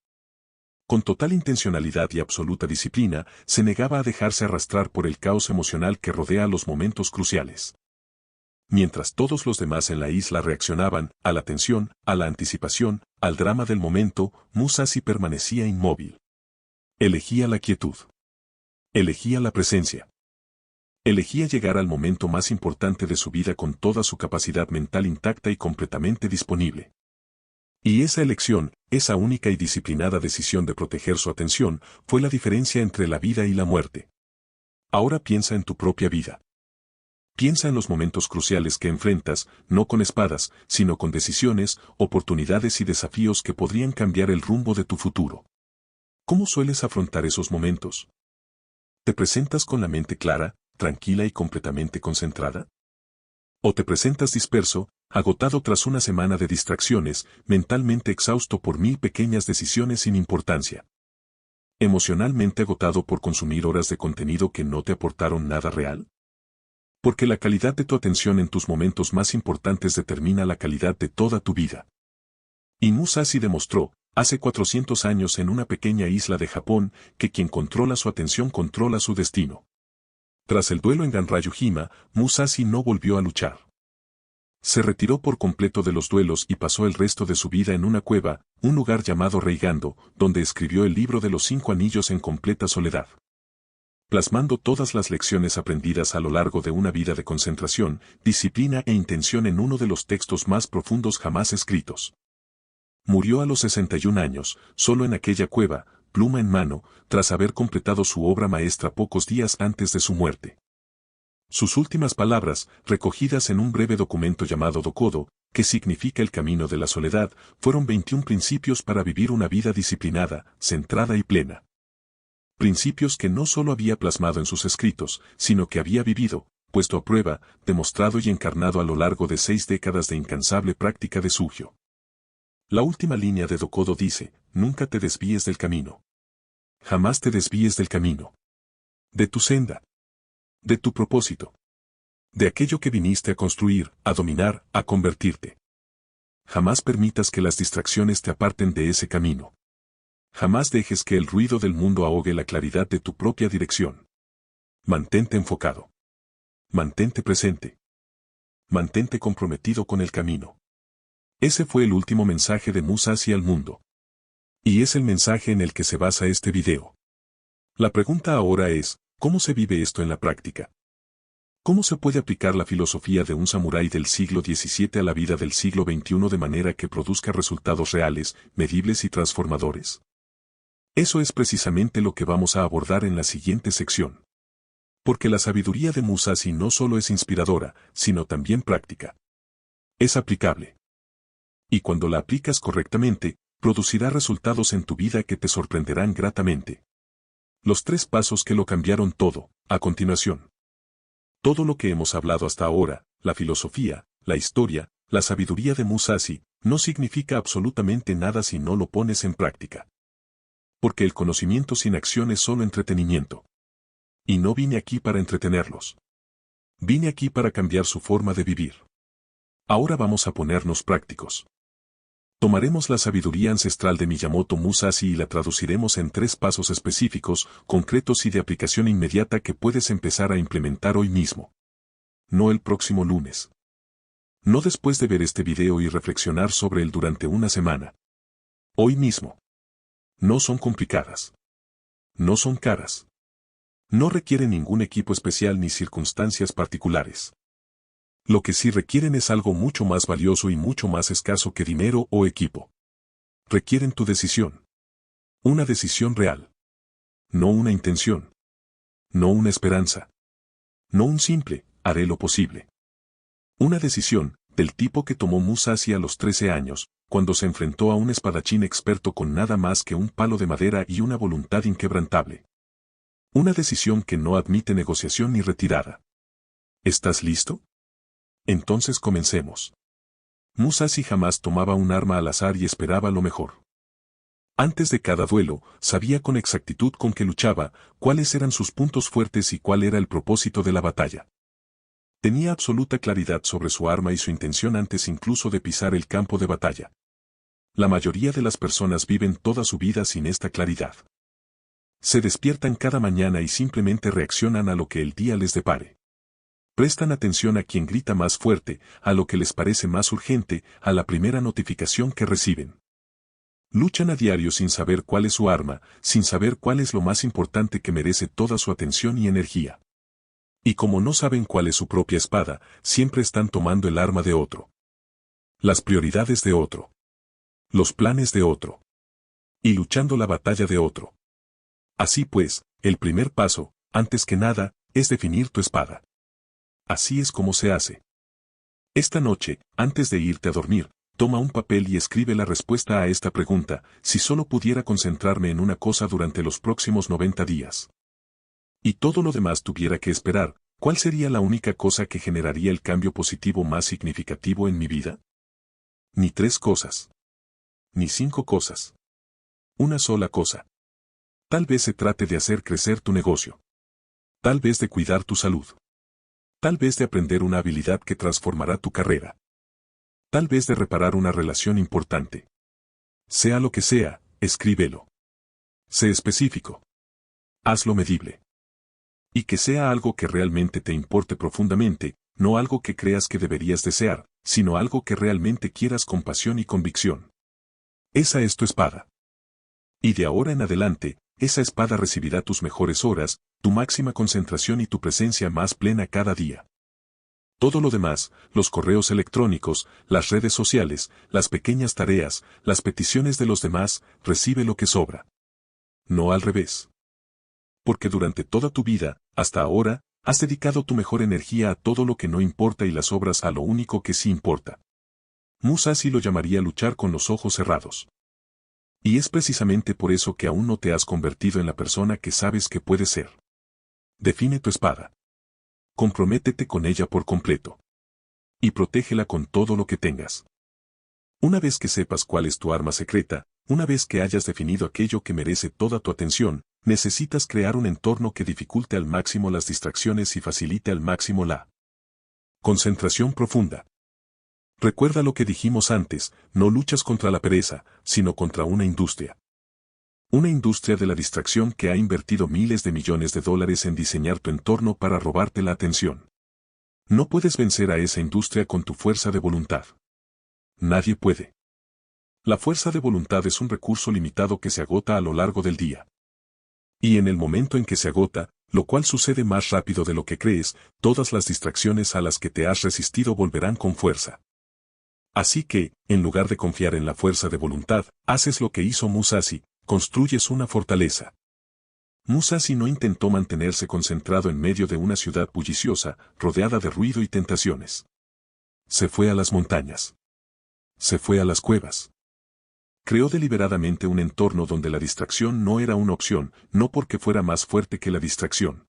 Con total intencionalidad y absoluta disciplina, se negaba a dejarse arrastrar por el caos emocional que rodea los momentos cruciales. Mientras todos los demás en la isla reaccionaban a la tensión, a la anticipación, al drama del momento, Musashi permanecía inmóvil. Elegía la quietud. Elegía la presencia. Elegía llegar al momento más importante de su vida con toda su capacidad mental intacta y completamente disponible. Y esa elección, esa única y disciplinada decisión de proteger su atención, fue la diferencia entre la vida y la muerte. Ahora piensa en tu propia vida. Piensa en los momentos cruciales que enfrentas, no con espadas, sino con decisiones, oportunidades y desafíos que podrían cambiar el rumbo de tu futuro. ¿Cómo sueles afrontar esos momentos? ¿Te presentas con la mente clara, tranquila y completamente concentrada? ¿O te presentas disperso, agotado tras una semana de distracciones, mentalmente exhausto por 1000 pequeñas decisiones sin importancia? ¿Emocionalmente agotado por consumir horas de contenido que no te aportaron nada real? Porque la calidad de tu atención en tus momentos más importantes determina la calidad de toda tu vida. Y Musashi demostró, hace 400 años en una pequeña isla de Japón, que quien controla su atención controla su destino. Tras el duelo en Ganrayujima, Musashi no volvió a luchar. Se retiró por completo de los duelos y pasó el resto de su vida en una cueva, un lugar llamado Reigando, donde escribió el libro de los 5 anillos en completa soledad. Plasmando todas las lecciones aprendidas a lo largo de una vida de concentración, disciplina e intención en uno de los textos más profundos jamás escritos. Murió a los 61 años, solo en aquella cueva, pluma en mano, tras haber completado su obra maestra pocos días antes de su muerte. Sus últimas palabras, recogidas en un breve documento llamado Dokodo, que significa el camino de la soledad, fueron 21 principios para vivir una vida disciplinada, centrada y plena. Principios que no solo había plasmado en sus escritos, sino que había vivido, puesto a prueba, demostrado y encarnado a lo largo de 6 décadas de incansable práctica de Sugyo. La última línea de Dokodo dice, nunca te desvíes del camino. Jamás te desvíes del camino. De tu senda. De tu propósito. De aquello que viniste a construir, a dominar, a convertirte. Jamás permitas que las distracciones te aparten de ese camino. Jamás dejes que el ruido del mundo ahogue la claridad de tu propia dirección. Mantente enfocado. Mantente presente. Mantente comprometido con el camino. Ese fue el último mensaje de Musashi al mundo. Y es el mensaje en el que se basa este video. La pregunta ahora es, ¿cómo se vive esto en la práctica? ¿Cómo se puede aplicar la filosofía de un samurái del siglo XVII a la vida del siglo XXI de manera que produzca resultados reales, medibles y transformadores? Eso es precisamente lo que vamos a abordar en la siguiente sección. Porque la sabiduría de Musashi no solo es inspiradora, sino también práctica. Es aplicable. Y cuando la aplicas correctamente, producirá resultados en tu vida que te sorprenderán gratamente. Los 3 pasos que lo cambiaron todo, a continuación. Todo lo que hemos hablado hasta ahora, la filosofía, la historia, la sabiduría de Musashi, no significa absolutamente nada si no lo pones en práctica. Porque el conocimiento sin acción es solo entretenimiento. Y no vine aquí para entretenerlos. Vine aquí para cambiar su forma de vivir. Ahora vamos a ponernos prácticos. Tomaremos la sabiduría ancestral de Miyamoto Musashi y la traduciremos en 3 pasos específicos, concretos y de aplicación inmediata que puedes empezar a implementar hoy mismo. No el próximo lunes. No después de ver este video y reflexionar sobre él durante una semana. Hoy mismo. No son complicadas. No son caras. No requieren ningún equipo especial ni circunstancias particulares. Lo que sí requieren es algo mucho más valioso y mucho más escaso que dinero o equipo. Requieren tu decisión. Una decisión real. No una intención. No una esperanza. No un simple, haré lo posible. Una decisión, del tipo que tomó Musashi a los 13 años, cuando se enfrentó a un espadachín experto con nada más que un palo de madera y una voluntad inquebrantable. Una decisión que no admite negociación ni retirada. ¿Estás listo? Entonces comencemos. Musashi jamás tomaba un arma al azar y esperaba lo mejor. Antes de cada duelo, sabía con exactitud con qué luchaba, cuáles eran sus puntos fuertes y cuál era el propósito de la batalla. Tenía absoluta claridad sobre su arma y su intención antes incluso de pisar el campo de batalla. La mayoría de las personas viven toda su vida sin esta claridad. Se despiertan cada mañana y simplemente reaccionan a lo que el día les depare. Prestan atención a quien grita más fuerte, a lo que les parece más urgente, a la primera notificación que reciben. Luchan a diario sin saber cuál es su arma, sin saber cuál es lo más importante que merece toda su atención y energía. Y como no saben cuál es su propia espada, siempre están tomando el arma de otro. Las prioridades de otro. Los planes de otro. Y luchando la batalla de otro. Así pues, el primer paso, antes que nada, es definir tu espada. Así es como se hace. Esta noche, antes de irte a dormir, toma un papel y escribe la respuesta a esta pregunta: si solo pudiera concentrarme en una cosa durante los próximos 90 días. Y todo lo demás tuviera que esperar, ¿cuál sería la única cosa que generaría el cambio positivo más significativo en mi vida? Ni 3 cosas. Ni 5 cosas. Una sola cosa. Tal vez se trate de hacer crecer tu negocio. Tal vez de cuidar tu salud. Tal vez de aprender una habilidad que transformará tu carrera. Tal vez de reparar una relación importante. Sea lo que sea, escríbelo. Sé específico. Hazlo medible. Y que sea algo que realmente te importe profundamente, no algo que creas que deberías desear, sino algo que realmente quieras con pasión y convicción. Esa es tu espada. Y de ahora en adelante, esa espada recibirá tus mejores horas, tu máxima concentración y tu presencia más plena cada día. Todo lo demás, los correos electrónicos, las redes sociales, las pequeñas tareas, las peticiones de los demás, recibe lo que sobra. No al revés. Porque durante toda tu vida, hasta ahora, has dedicado tu mejor energía a todo lo que no importa y las obras a lo único que sí importa. Musashi lo llamaría luchar con los ojos cerrados. Y es precisamente por eso que aún no te has convertido en la persona que sabes que puedes ser. Define tu espada. Comprométete con ella por completo. Y protégela con todo lo que tengas. Una vez que sepas cuál es tu arma secreta, una vez que hayas definido aquello que merece toda tu atención, necesitas crear un entorno que dificulte al máximo las distracciones y facilite al máximo la concentración profunda. Recuerda lo que dijimos antes, no luchas contra la pereza, sino contra una industria. Una industria de la distracción que ha invertido miles de millones de dólares en diseñar tu entorno para robarte la atención. No puedes vencer a esa industria con tu fuerza de voluntad. Nadie puede. La fuerza de voluntad es un recurso limitado que se agota a lo largo del día. Y en el momento en que se agota, lo cual sucede más rápido de lo que crees, todas las distracciones a las que te has resistido volverán con fuerza. Así que, en lugar de confiar en la fuerza de voluntad, haces lo que hizo Musashi, construyes una fortaleza. Musashi no intentó mantenerse concentrado en medio de una ciudad bulliciosa, rodeada de ruido y tentaciones. Se fue a las montañas. Se fue a las cuevas. Creó deliberadamente un entorno donde la distracción no era una opción, no porque fuera más fuerte que la distracción,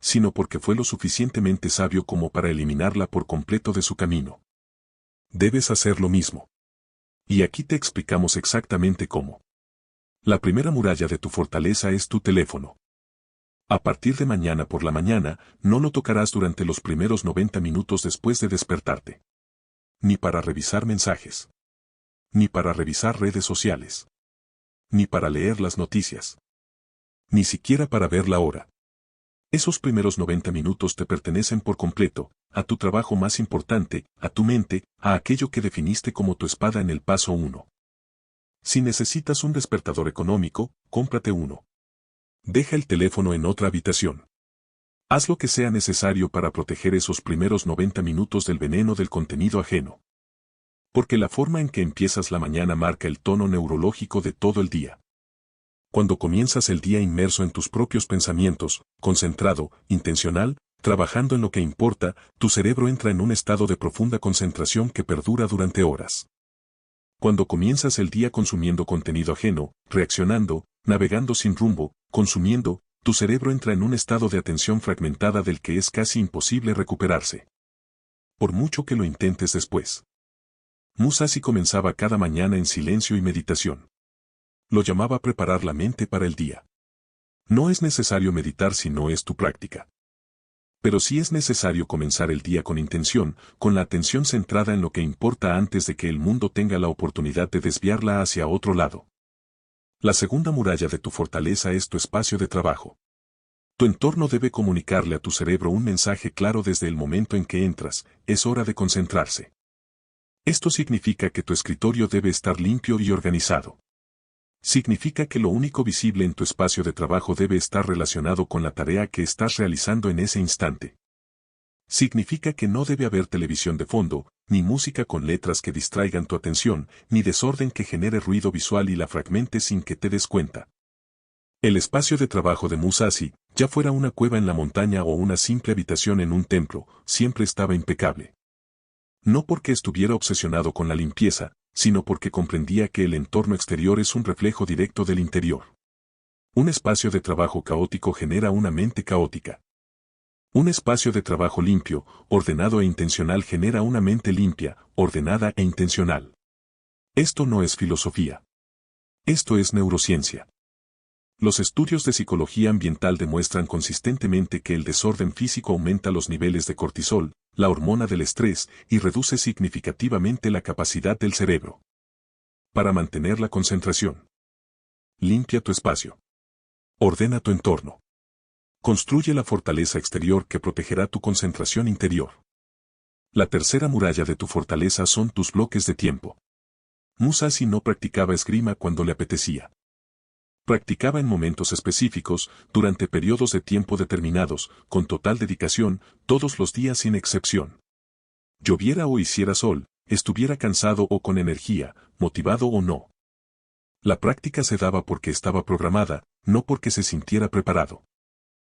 sino porque fue lo suficientemente sabio como para eliminarla por completo de su camino. Debes hacer lo mismo. Y aquí te explicamos exactamente cómo. La primera muralla de tu fortaleza es tu teléfono. A partir de mañana por la mañana, no lo tocarás durante los primeros 90 minutos después de despertarte. Ni para revisar mensajes. Ni para revisar redes sociales. Ni para leer las noticias. Ni siquiera para ver la hora. Esos primeros 90 minutos te pertenecen por completo, a tu trabajo más importante, a tu mente, a aquello que definiste como tu espada en el paso 1. Si necesitas un despertador económico, cómprate uno. Deja el teléfono en otra habitación. Haz lo que sea necesario para proteger esos primeros 90 minutos del veneno del contenido ajeno. Porque la forma en que empiezas la mañana marca el tono neurológico de todo el día. Cuando comienzas el día inmerso en tus propios pensamientos, concentrado, intencional, trabajando en lo que importa, tu cerebro entra en un estado de profunda concentración que perdura durante horas. Cuando comienzas el día consumiendo contenido ajeno, reaccionando, navegando sin rumbo, consumiendo, tu cerebro entra en un estado de atención fragmentada del que es casi imposible recuperarse. Por mucho que lo intentes después. Musashi comenzaba cada mañana en silencio y meditación. Lo llamaba preparar la mente para el día. No es necesario meditar si no es tu práctica. Pero sí es necesario comenzar el día con intención, con la atención centrada en lo que importa antes de que el mundo tenga la oportunidad de desviarla hacia otro lado. La segunda muralla de tu fortaleza es tu espacio de trabajo. Tu entorno debe comunicarle a tu cerebro un mensaje claro desde el momento en que entras, es hora de concentrarse. Esto significa que tu escritorio debe estar limpio y organizado. Significa que lo único visible en tu espacio de trabajo debe estar relacionado con la tarea que estás realizando en ese instante. Significa que no debe haber televisión de fondo, ni música con letras que distraigan tu atención, ni desorden que genere ruido visual y la fragmente sin que te des cuenta. El espacio de trabajo de Musashi, ya fuera una cueva en la montaña o una simple habitación en un templo, siempre estaba impecable. No porque estuviera obsesionado con la limpieza, sino porque comprendía que el entorno exterior es un reflejo directo del interior. Un espacio de trabajo caótico genera una mente caótica. Un espacio de trabajo limpio, ordenado e intencional genera una mente limpia, ordenada e intencional. Esto no es filosofía. Esto es neurociencia. Los estudios de psicología ambiental demuestran consistentemente que el desorden físico aumenta los niveles de cortisol, la hormona del estrés, y reduce significativamente la capacidad del cerebro para mantener la concentración. Limpia tu espacio. Ordena tu entorno. Construye la fortaleza exterior que protegerá tu concentración interior. La tercera muralla de tu fortaleza son tus bloques de tiempo. Musashi no practicaba esgrima cuando le apetecía. Practicaba en momentos específicos, durante periodos de tiempo determinados, con total dedicación, todos los días sin excepción. Lloviera o hiciera sol, estuviera cansado o con energía, motivado o no. La práctica se daba porque estaba programada, no porque se sintiera preparado.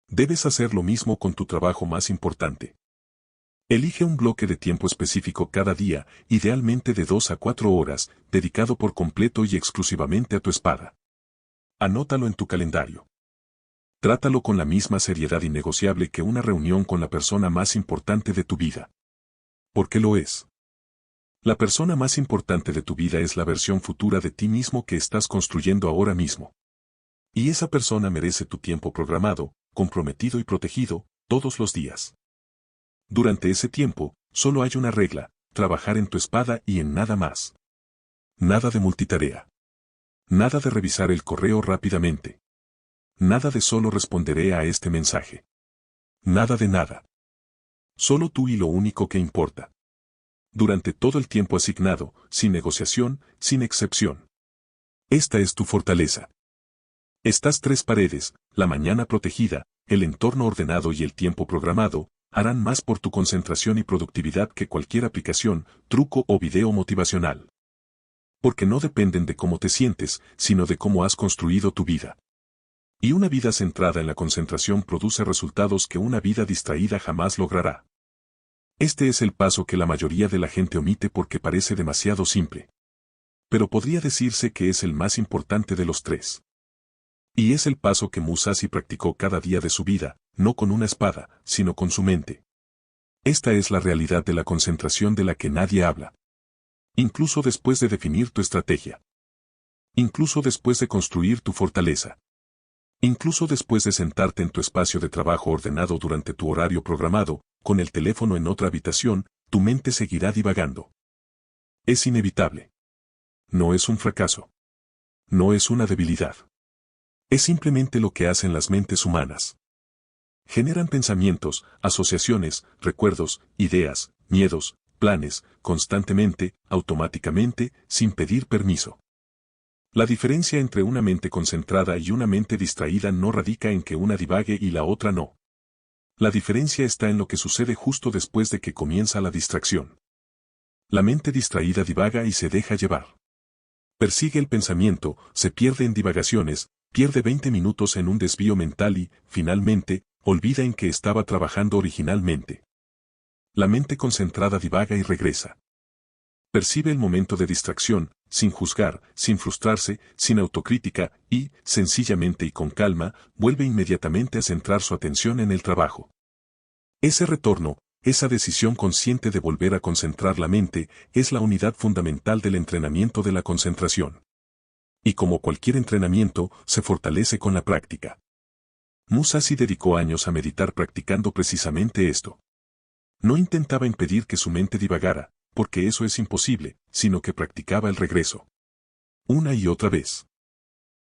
Debes hacer lo mismo con tu trabajo más importante. Elige un bloque de tiempo específico cada día, idealmente de 2 a 4 horas, dedicado por completo y exclusivamente a tu espada. Anótalo en tu calendario. Trátalo con la misma seriedad innegociable que una reunión con la persona más importante de tu vida. ¿Por qué lo es? La persona más importante de tu vida es la versión futura de ti mismo que estás construyendo ahora mismo. Y esa persona merece tu tiempo programado, comprometido y protegido, todos los días. Durante ese tiempo, solo hay una regla: trabajar en tu espada y en nada más. Nada de multitarea. Nada de revisar el correo rápidamente. Nada de solo responderé a este mensaje. Nada de nada. Solo tú y lo único que importa. Durante todo el tiempo asignado, sin negociación, sin excepción. Esta es tu fortaleza. Estas tres paredes, la mañana protegida, el entorno ordenado y el tiempo programado, harán más por tu concentración y productividad que cualquier aplicación, truco o video motivacional. Porque no dependen de cómo te sientes, sino de cómo has construido tu vida. Y una vida centrada en la concentración produce resultados que una vida distraída jamás logrará. Este es el paso que la mayoría de la gente omite porque parece demasiado simple. Pero podría decirse que es el más importante de los tres. Y es el paso que Musashi practicó cada día de su vida, no con una espada, sino con su mente. Esta es la realidad de la concentración de la que nadie habla. Incluso después de definir tu estrategia. Incluso después de construir tu fortaleza. Incluso después de sentarte en tu espacio de trabajo ordenado durante tu horario programado, con el teléfono en otra habitación, tu mente seguirá divagando. Es inevitable. No es un fracaso. No es una debilidad. Es simplemente lo que hacen las mentes humanas. Generan pensamientos, asociaciones, recuerdos, ideas, miedos, planes, constantemente, automáticamente, sin pedir permiso. La diferencia entre una mente concentrada y una mente distraída no radica en que una divague y la otra no. La diferencia está en lo que sucede justo después de que comienza la distracción. La mente distraída divaga y se deja llevar. Persigue el pensamiento, se pierde en divagaciones, pierde 20 minutos en un desvío mental y, finalmente, olvida en que estaba trabajando originalmente. La mente concentrada divaga y regresa. Percibe el momento de distracción, sin juzgar, sin frustrarse, sin autocrítica, y, sencillamente y con calma, vuelve inmediatamente a centrar su atención en el trabajo. Ese retorno, esa decisión consciente de volver a concentrar la mente, es la unidad fundamental del entrenamiento de la concentración. Y como cualquier entrenamiento, se fortalece con la práctica. Musashi dedicó años a meditar practicando precisamente esto. No intentaba impedir que su mente divagara, porque eso es imposible, sino que practicaba el regreso. Una y otra vez.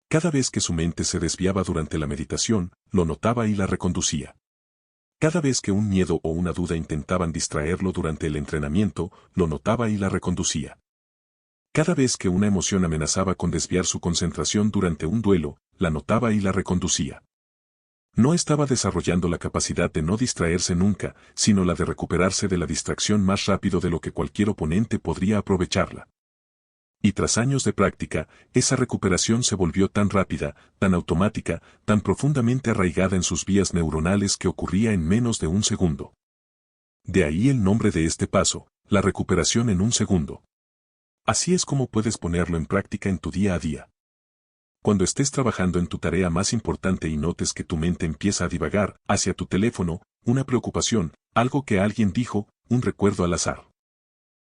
Cada vez que su mente se desviaba durante la meditación, lo notaba y la reconducía. Cada vez que un miedo o una duda intentaban distraerlo durante el entrenamiento, lo notaba y la reconducía. Cada vez que una emoción amenazaba con desviar su concentración durante un duelo, la notaba y la reconducía. No estaba desarrollando la capacidad de no distraerse nunca, sino la de recuperarse de la distracción más rápido de lo que cualquier oponente podría aprovecharla. Y tras años de práctica, esa recuperación se volvió tan rápida, tan automática, tan profundamente arraigada en sus vías neuronales que ocurría en menos de un segundo. De ahí el nombre de este paso, la recuperación en un segundo. Así es como puedes ponerlo en práctica en tu día a día. Cuando estés trabajando en tu tarea más importante y notes que tu mente empieza a divagar hacia tu teléfono, una preocupación, algo que alguien dijo, un recuerdo al azar.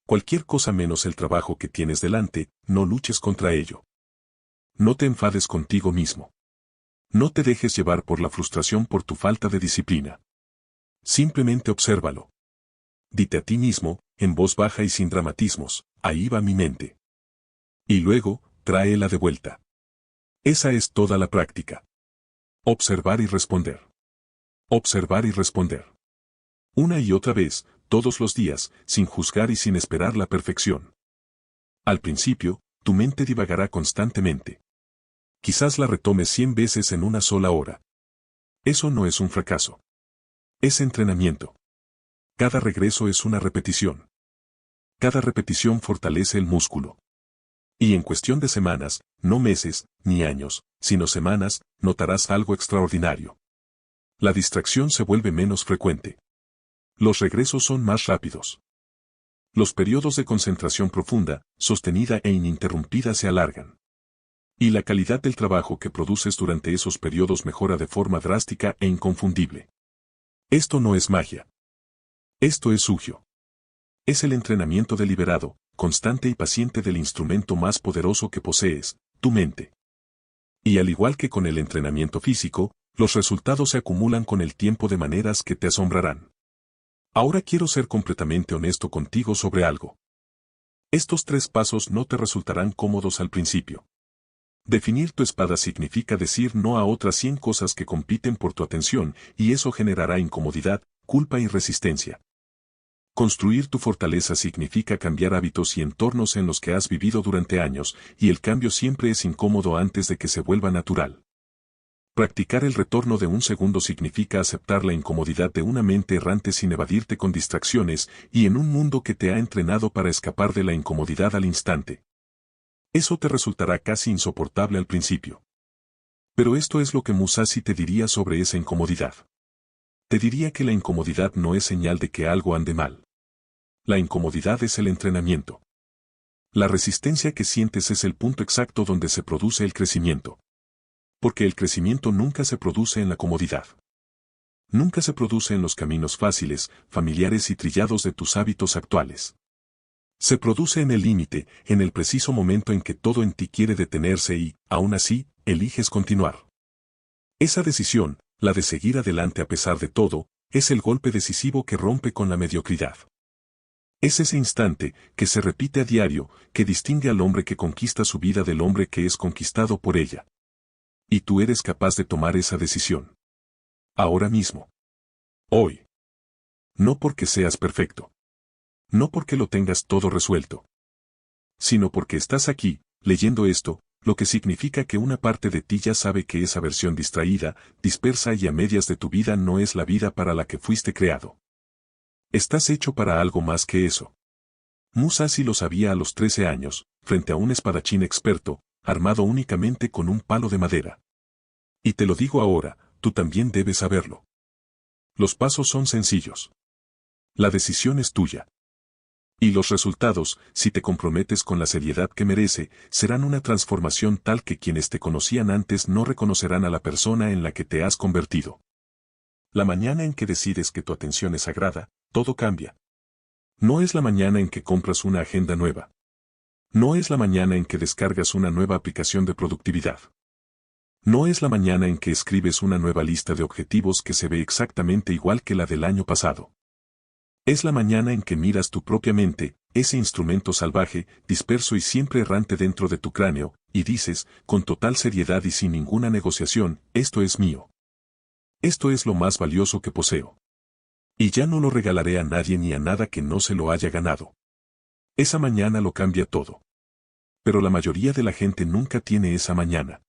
Cualquier cosa menos el trabajo que tienes delante, no luches contra ello. No te enfades contigo mismo. No te dejes llevar por la frustración por tu falta de disciplina. Simplemente obsérvalo. Dite a ti mismo, en voz baja y sin dramatismos, ahí va mi mente. Y luego, tráela de vuelta. Esa es toda la práctica. Observar y responder. Observar y responder. Una y otra vez, todos los días, sin juzgar y sin esperar la perfección. Al principio, tu mente divagará constantemente. Quizás la retomes 100 veces en una sola hora. Eso no es un fracaso. Es entrenamiento. Cada regreso es una repetición. Cada repetición fortalece el músculo. Y en cuestión de semanas, no meses, ni años, sino semanas, notarás algo extraordinario. La distracción se vuelve menos frecuente. Los regresos son más rápidos. Los periodos de concentración profunda, sostenida e ininterrumpida se alargan. Y la calidad del trabajo que produces durante esos periodos mejora de forma drástica e inconfundible. Esto no es magia. Esto es sugyo. Es el entrenamiento deliberado, constante y paciente del instrumento más poderoso que posees, tu mente. Y al igual que con el entrenamiento físico, los resultados se acumulan con el tiempo de maneras que te asombrarán. Ahora quiero ser completamente honesto contigo sobre algo. Estos 3 pasos no te resultarán cómodos al principio. Definir tu espada significa decir no a otras 100 cosas que compiten por tu atención, y eso generará incomodidad, culpa y resistencia. Construir tu fortaleza significa cambiar hábitos y entornos en los que has vivido durante años, y el cambio siempre es incómodo antes de que se vuelva natural. Practicar el retorno de un segundo significa aceptar la incomodidad de una mente errante sin evadirte con distracciones, y en un mundo que te ha entrenado para escapar de la incomodidad al instante. Eso te resultará casi insoportable al principio. Pero esto es lo que Musashi te diría sobre esa incomodidad. Te diría que la incomodidad no es señal de que algo ande mal. La incomodidad es el entrenamiento. La resistencia que sientes es el punto exacto donde se produce el crecimiento. Porque el crecimiento nunca se produce en la comodidad. Nunca se produce en los caminos fáciles, familiares y trillados de tus hábitos actuales. Se produce en el límite, en el preciso momento en que todo en ti quiere detenerse y, aún así, eliges continuar. Esa decisión, la de seguir adelante a pesar de todo, es el golpe decisivo que rompe con la mediocridad. Es ese instante, que se repite a diario, que distingue al hombre que conquista su vida del hombre que es conquistado por ella. Y tú eres capaz de tomar esa decisión. Ahora mismo. Hoy. No porque seas perfecto. No porque lo tengas todo resuelto. Sino porque estás aquí, leyendo esto, lo que significa que una parte de ti ya sabe que esa versión distraída, dispersa y a medias de tu vida no es la vida para la que fuiste creado. Estás hecho para algo más que eso. Musashi lo sabía a los 13 años, frente a un espadachín experto, armado únicamente con un palo de madera. Y te lo digo ahora, tú también debes saberlo. Los pasos son sencillos. La decisión es tuya. Y los resultados, si te comprometes con la seriedad que merece, serán una transformación tal que quienes te conocían antes no reconocerán a la persona en la que te has convertido. La mañana en que decides que tu atención es sagrada, todo cambia. No es la mañana en que compras una agenda nueva. No es la mañana en que descargas una nueva aplicación de productividad. No es la mañana en que escribes una nueva lista de objetivos que se ve exactamente igual que la del año pasado. Es la mañana en que miras tu propia mente, ese instrumento salvaje, disperso y siempre errante dentro de tu cráneo, y dices, con total seriedad y sin ninguna negociación, esto es mío. Esto es lo más valioso que poseo. Y ya no lo regalaré a nadie ni a nada que no se lo haya ganado. Esa mañana lo cambia todo. Pero la mayoría de la gente nunca tiene esa mañana.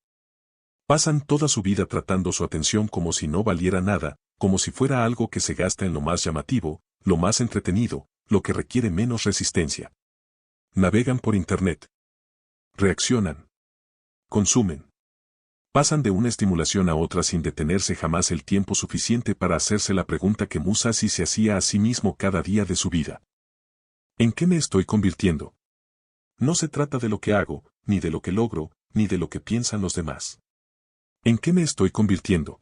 Pasan toda su vida tratando su atención como si no valiera nada, como si fuera algo que se gasta en lo más llamativo, lo más entretenido, lo que requiere menos resistencia. Navegan por Internet. Reaccionan. Consumen. Pasan de una estimulación a otra sin detenerse jamás el tiempo suficiente para hacerse la pregunta que Musashi se hacía a sí mismo cada día de su vida. ¿En qué me estoy convirtiendo? No se trata de lo que hago, ni de lo que logro, ni de lo que piensan los demás. ¿En qué me estoy convirtiendo?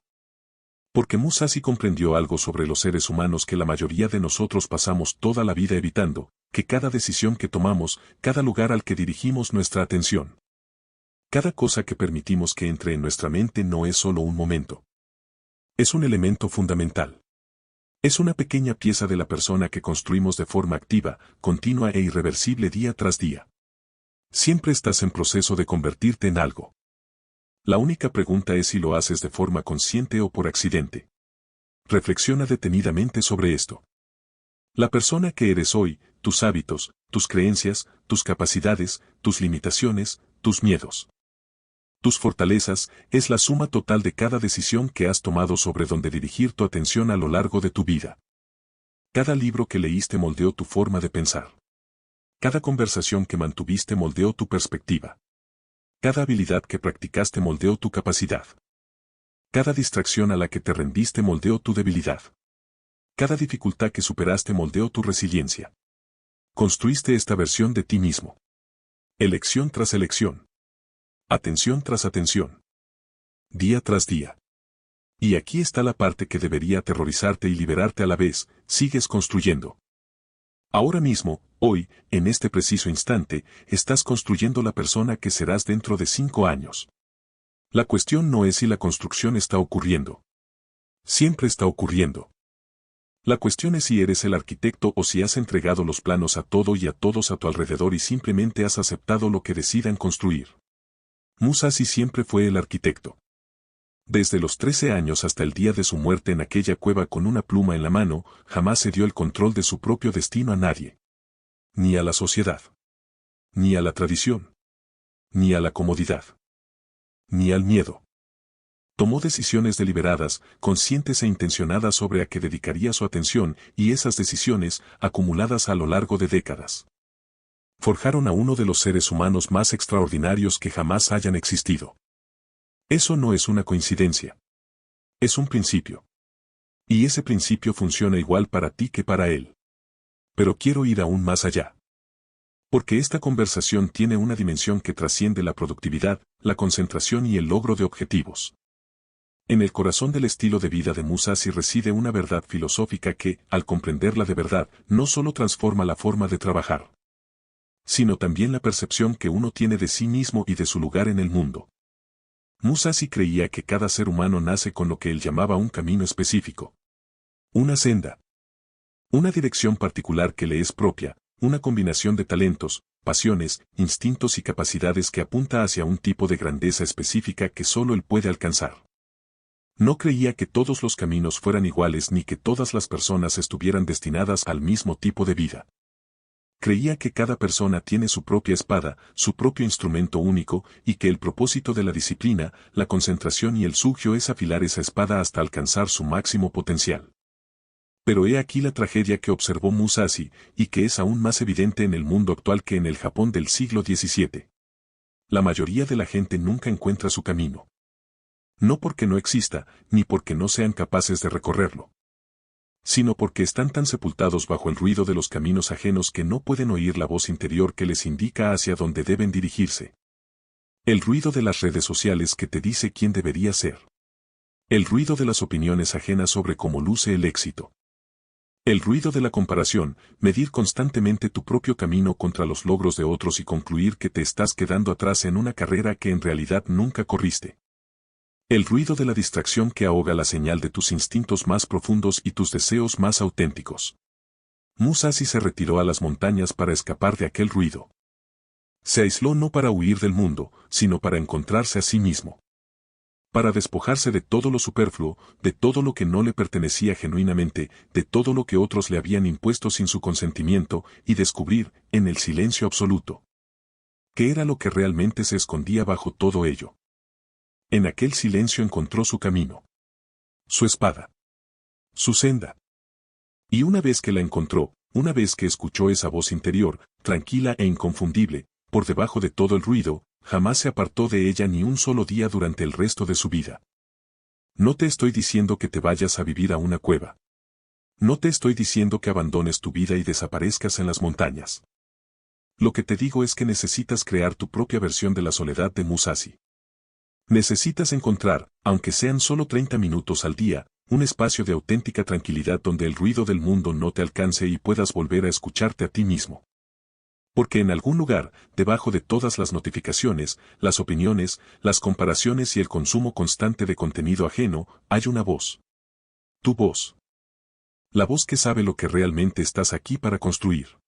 Porque Musashi comprendió algo sobre los seres humanos que la mayoría de nosotros pasamos toda la vida evitando, que cada decisión que tomamos, cada lugar al que dirigimos nuestra atención, cada cosa que permitimos que entre en nuestra mente no es solo un momento. Es un elemento fundamental. Es una pequeña pieza de la persona que construimos de forma activa, continua e irreversible día tras día. Siempre estás en proceso de convertirte en algo. La única pregunta es si lo haces de forma consciente o por accidente. Reflexiona detenidamente sobre esto. La persona que eres hoy, tus hábitos, tus creencias, tus capacidades, tus limitaciones, tus miedos, tus fortalezas, es la suma total de cada decisión que has tomado sobre dónde dirigir tu atención a lo largo de tu vida. Cada libro que leíste moldeó tu forma de pensar. Cada conversación que mantuviste moldeó tu perspectiva. Cada habilidad que practicaste moldeó tu capacidad. Cada distracción a la que te rendiste moldeó tu debilidad. Cada dificultad que superaste moldeó tu resiliencia. Construiste esta versión de ti mismo. Elección tras elección. Atención tras atención. Día tras día. Y aquí está la parte que debería aterrorizarte y liberarte a la vez, sigues construyendo. Ahora mismo, hoy, en este preciso instante, estás construyendo la persona que serás dentro de 5 años. La cuestión no es si la construcción está ocurriendo. Siempre está ocurriendo. La cuestión es si eres el arquitecto o si has entregado los planos a todo y a todos a tu alrededor y simplemente has aceptado lo que decidan construir. Musashi siempre fue el arquitecto. Desde los 13 años hasta el día de su muerte en aquella cueva con una pluma en la mano, jamás se dio el control de su propio destino a nadie. Ni a la sociedad. Ni a la tradición. Ni a la comodidad. Ni al miedo. Tomó decisiones deliberadas, conscientes e intencionadas sobre a qué dedicaría su atención, y esas decisiones, acumuladas a lo largo de décadas, forjaron a uno de los seres humanos más extraordinarios que jamás hayan existido. Eso no es una coincidencia. Es un principio. Y ese principio funciona igual para ti que para él. Pero quiero ir aún más allá. Porque esta conversación tiene una dimensión que trasciende la productividad, la concentración y el logro de objetivos. En el corazón del estilo de vida de Musashi reside una verdad filosófica que, al comprenderla de verdad, no solo transforma la forma de trabajar, sino también la percepción que uno tiene de sí mismo y de su lugar en el mundo. Musashi creía que cada ser humano nace con lo que él llamaba un camino específico. Una senda. Una dirección particular que le es propia, una combinación de talentos, pasiones, instintos y capacidades que apunta hacia un tipo de grandeza específica que solo él puede alcanzar. No creía que todos los caminos fueran iguales ni que todas las personas estuvieran destinadas al mismo tipo de vida. Creía que cada persona tiene su propia espada, su propio instrumento único, y que el propósito de la disciplina, la concentración y el sugyo es afilar esa espada hasta alcanzar su máximo potencial. Pero he aquí la tragedia que observó Musashi, y que es aún más evidente en el mundo actual que en el Japón del siglo XVII. La mayoría de la gente nunca encuentra su camino. No porque no exista, ni porque no sean capaces de recorrerlo, sino porque están tan sepultados bajo el ruido de los caminos ajenos que no pueden oír la voz interior que les indica hacia dónde deben dirigirse. El ruido de las redes sociales que te dice quién debería ser. El ruido de las opiniones ajenas sobre cómo luce el éxito. El ruido de la comparación, medir constantemente tu propio camino contra los logros de otros y concluir que te estás quedando atrás en una carrera que en realidad nunca corriste. El ruido de la distracción que ahoga la señal de tus instintos más profundos y tus deseos más auténticos. Musashi se retiró a las montañas para escapar de aquel ruido. Se aisló no para huir del mundo, sino para encontrarse a sí mismo. Para despojarse de todo lo superfluo, de todo lo que no le pertenecía genuinamente, de todo lo que otros le habían impuesto sin su consentimiento, y descubrir, en el silencio absoluto, qué era lo que realmente se escondía bajo todo ello. En aquel silencio encontró su camino. Su espada. Su senda. Y una vez que la encontró, una vez que escuchó esa voz interior, tranquila e inconfundible, por debajo de todo el ruido, jamás se apartó de ella ni un solo día durante el resto de su vida. No te estoy diciendo que te vayas a vivir a una cueva. No te estoy diciendo que abandones tu vida y desaparezcas en las montañas. Lo que te digo es que necesitas crear tu propia versión de la soledad de Musashi. Necesitas encontrar, aunque sean solo 30 minutos al día, un espacio de auténtica tranquilidad donde el ruido del mundo no te alcance y puedas volver a escucharte a ti mismo. Porque en algún lugar, debajo de todas las notificaciones, las opiniones, las comparaciones y el consumo constante de contenido ajeno, hay una voz. Tu voz. La voz que sabe lo que realmente estás aquí para construir.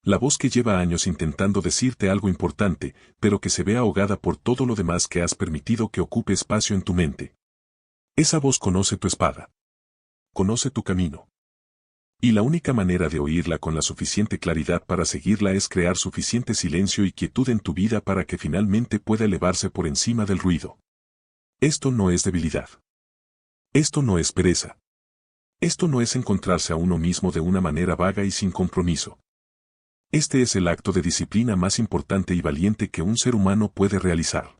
La voz que lleva años intentando decirte algo importante, pero que se ve ahogada por todo lo demás que has permitido que ocupe espacio en tu mente. Esa voz conoce tu espada. Conoce tu camino. Y la única manera de oírla con la suficiente claridad para seguirla es crear suficiente silencio y quietud en tu vida para que finalmente pueda elevarse por encima del ruido. Esto no es debilidad. Esto no es pereza. Esto no es encontrarse a uno mismo de una manera vaga y sin compromiso. Este es el acto de disciplina más importante y valiente que un ser humano puede realizar.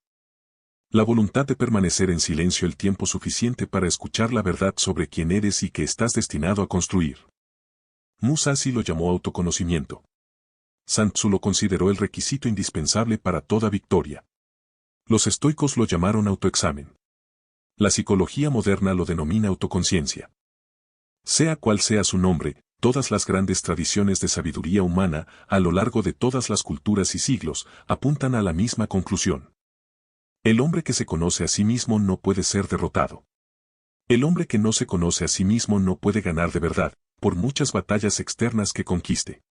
La voluntad de permanecer en silencio el tiempo suficiente para escuchar la verdad sobre quién eres y que estás destinado a construir. Musashi lo llamó autoconocimiento. Sun Tzu lo consideró el requisito indispensable para toda victoria. Los estoicos lo llamaron autoexamen. La psicología moderna lo denomina autoconciencia. Sea cual sea su nombre, todas las grandes tradiciones de sabiduría humana, a lo largo de todas las culturas y siglos, apuntan a la misma conclusión. El hombre que se conoce a sí mismo no puede ser derrotado. El hombre que no se conoce a sí mismo no puede ganar de verdad, por muchas batallas externas que conquiste.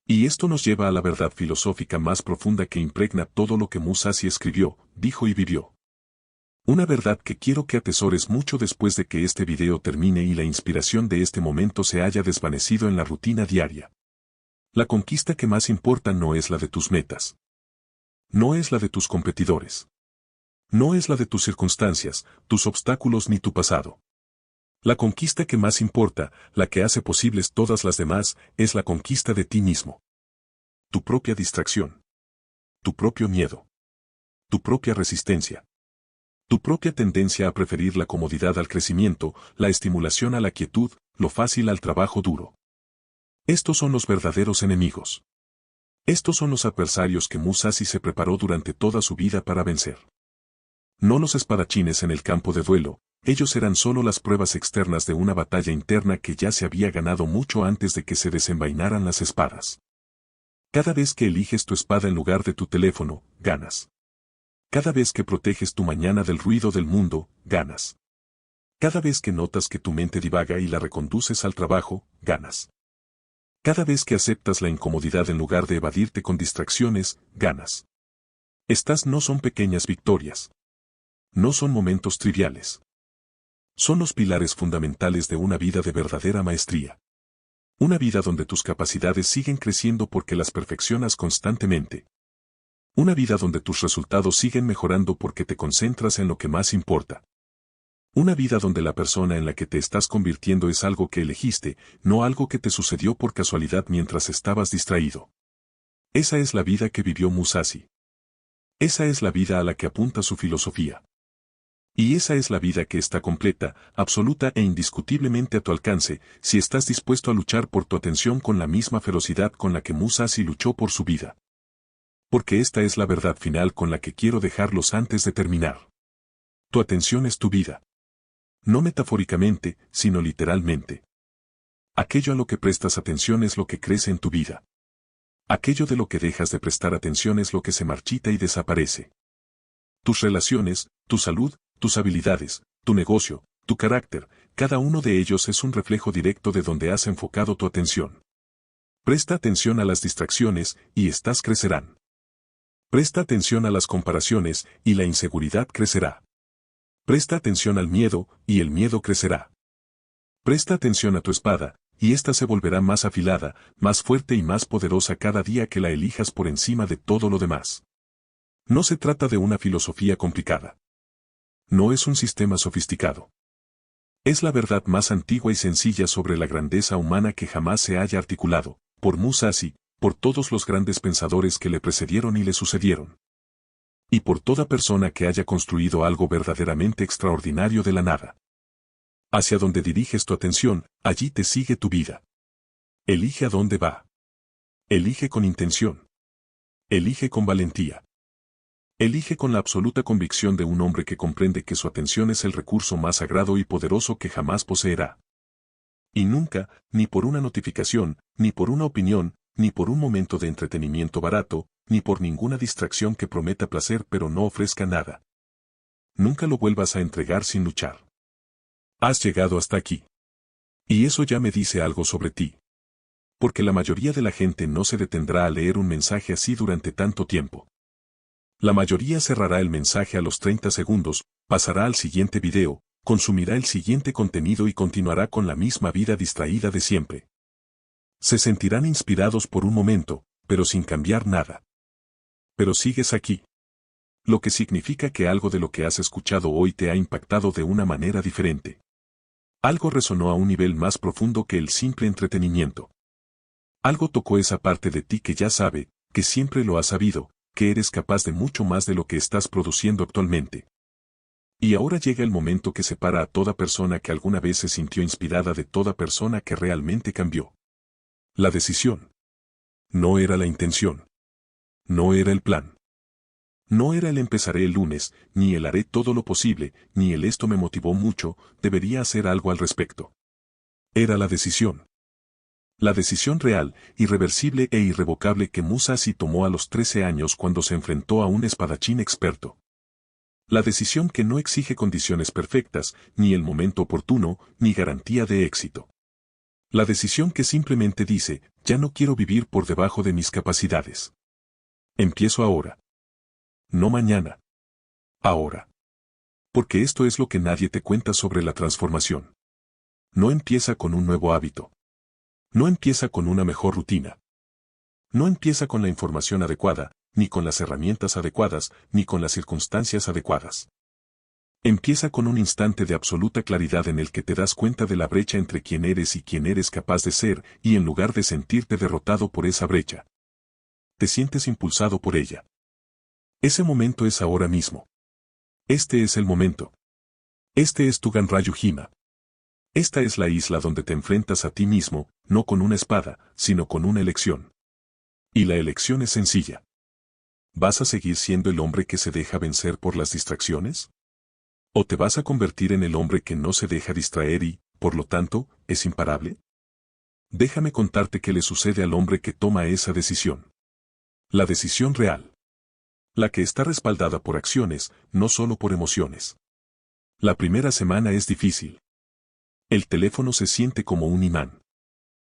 Y esto nos lleva a la verdad filosófica más profunda que impregna todo lo que Musashi escribió, dijo y vivió. Una verdad que quiero que atesores mucho después de que este video termine y la inspiración de este momento se haya desvanecido en la rutina diaria. La conquista que más importa no es la de tus metas. No es la de tus competidores. No es la de tus circunstancias, tus obstáculos ni tu pasado. La conquista que más importa, la que hace posibles todas las demás, es la conquista de ti mismo. Tu propia distracción. Tu propio miedo. Tu propia resistencia. Tu propia tendencia a preferir la comodidad al crecimiento, la estimulación a la quietud, lo fácil al trabajo duro. Estos son los verdaderos enemigos. Estos son los adversarios que Musashi se preparó durante toda su vida para vencer. No los espadachines en el campo de duelo, ellos eran solo las pruebas externas de una batalla interna que ya se había ganado mucho antes de que se desenvainaran las espadas. Cada vez que eliges tu espada en lugar de tu teléfono, ganas. Cada vez que proteges tu mañana del ruido del mundo, ganas. Cada vez que notas que tu mente divaga y la reconduces al trabajo, ganas. Cada vez que aceptas la incomodidad en lugar de evadirte con distracciones, ganas. Estas no son pequeñas victorias. No son momentos triviales. Son los pilares fundamentales de una vida de verdadera maestría. Una vida donde tus capacidades siguen creciendo porque las perfeccionas constantemente. Una vida donde tus resultados siguen mejorando porque te concentras en lo que más importa. Una vida donde la persona en la que te estás convirtiendo es algo que elegiste, no algo que te sucedió por casualidad mientras estabas distraído. Esa es la vida que vivió Musashi. Esa es la vida a la que apunta su filosofía. Y esa es la vida que está completa, absoluta e indiscutiblemente a tu alcance, si estás dispuesto a luchar por tu atención con la misma ferocidad con la que Musashi luchó por su vida. Porque esta es la verdad final con la que quiero dejarlos antes de terminar. Tu atención es tu vida. No metafóricamente, sino literalmente. Aquello a lo que prestas atención es lo que crece en tu vida. Aquello de lo que dejas de prestar atención es lo que se marchita y desaparece. Tus relaciones, tu salud, tus habilidades, tu negocio, tu carácter, cada uno de ellos es un reflejo directo de donde has enfocado tu atención. Presta atención a las distracciones, y éstas crecerán. Presta atención a las comparaciones, y la inseguridad crecerá. Presta atención al miedo, y el miedo crecerá. Presta atención a tu espada, y ésta se volverá más afilada, más fuerte y más poderosa cada día que la elijas por encima de todo lo demás. No se trata de una filosofía complicada. No es un sistema sofisticado. Es la verdad más antigua y sencilla sobre la grandeza humana que jamás se haya articulado, por Musashi, por todos los grandes pensadores que le precedieron y le sucedieron. Y por toda persona que haya construido algo verdaderamente extraordinario de la nada. Hacia donde diriges tu atención, allí te sigue tu vida. Elige a dónde va. Elige con intención. Elige con valentía. Elige con la absoluta convicción de un hombre que comprende que su atención es el recurso más sagrado y poderoso que jamás poseerá. Y nunca, ni por una notificación, ni por una opinión, ni por un momento de entretenimiento barato, ni por ninguna distracción que prometa placer pero no ofrezca nada. Nunca lo vuelvas a entregar sin luchar. Has llegado hasta aquí. Y eso ya me dice algo sobre ti. Porque la mayoría de la gente no se detendrá a leer un mensaje así durante tanto tiempo. La mayoría cerrará el mensaje a los 30 segundos, pasará al siguiente video, consumirá el siguiente contenido y continuará con la misma vida distraída de siempre. Se sentirán inspirados por un momento, pero sin cambiar nada. Pero sigues aquí. Lo que significa que algo de lo que has escuchado hoy te ha impactado de una manera diferente. Algo resonó a un nivel más profundo que el simple entretenimiento. Algo tocó esa parte de ti que ya sabe, que siempre lo ha sabido, que eres capaz de mucho más de lo que estás produciendo actualmente. Y ahora llega el momento que separa a toda persona que alguna vez se sintió inspirada de toda persona que realmente cambió. La decisión. No era la intención. No era el plan. No era el empezaré el lunes, ni el haré todo lo posible, ni el esto me motivó mucho, debería hacer algo al respecto. Era la decisión. La decisión real, irreversible e irrevocable que Musashi tomó a los 13 años cuando se enfrentó a un espadachín experto. La decisión que no exige condiciones perfectas, ni el momento oportuno, ni garantía de éxito. La decisión que simplemente dice, ya no quiero vivir por debajo de mis capacidades. Empiezo ahora. No mañana. Ahora. Porque esto es lo que nadie te cuenta sobre la transformación. No empieza con un nuevo hábito. No empieza con una mejor rutina. No empieza con la información adecuada, ni con las herramientas adecuadas, ni con las circunstancias adecuadas. Empieza con un instante de absoluta claridad en el que te das cuenta de la brecha entre quién eres y quién eres capaz de ser, y en lugar de sentirte derrotado por esa brecha, te sientes impulsado por ella. Ese momento es ahora mismo. Este es el momento. Este es tu Ganryu Hima. Esta es la isla donde te enfrentas a ti mismo, no con una espada, sino con una elección. Y la elección es sencilla. ¿Vas a seguir siendo el hombre que se deja vencer por las distracciones? ¿O te vas a convertir en el hombre que no se deja distraer y, por lo tanto, es imparable? Déjame contarte qué le sucede al hombre que toma esa decisión. La decisión real. La que está respaldada por acciones, no solo por emociones. La primera semana es difícil. El teléfono se siente como un imán.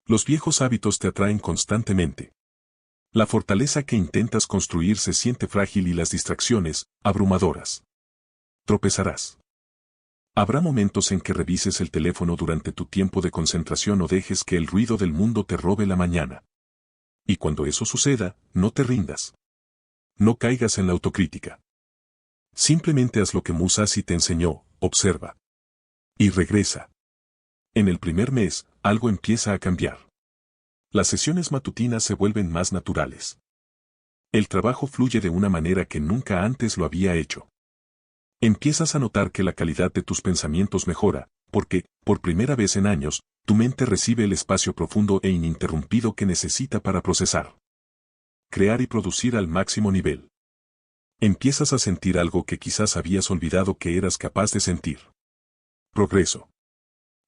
Los viejos hábitos te atraen constantemente. La fortaleza que intentas construir se siente frágil y las distracciones, abrumadoras. Tropezarás. Habrá momentos en que revises el teléfono durante tu tiempo de concentración o dejes que el ruido del mundo te robe la mañana. Y cuando eso suceda, no te rindas. No caigas en la autocrítica. Simplemente haz lo que Musashi te enseñó, observa. Y regresa. En el primer mes, algo empieza a cambiar. Las sesiones matutinas se vuelven más naturales. El trabajo fluye de una manera que nunca antes lo había hecho. Empiezas a notar que la calidad de tus pensamientos mejora, porque, por primera vez en años, tu mente recibe el espacio profundo e ininterrumpido que necesita para procesar, crear y producir al máximo nivel. Empiezas a sentir algo que quizás habías olvidado que eras capaz de sentir. Progreso.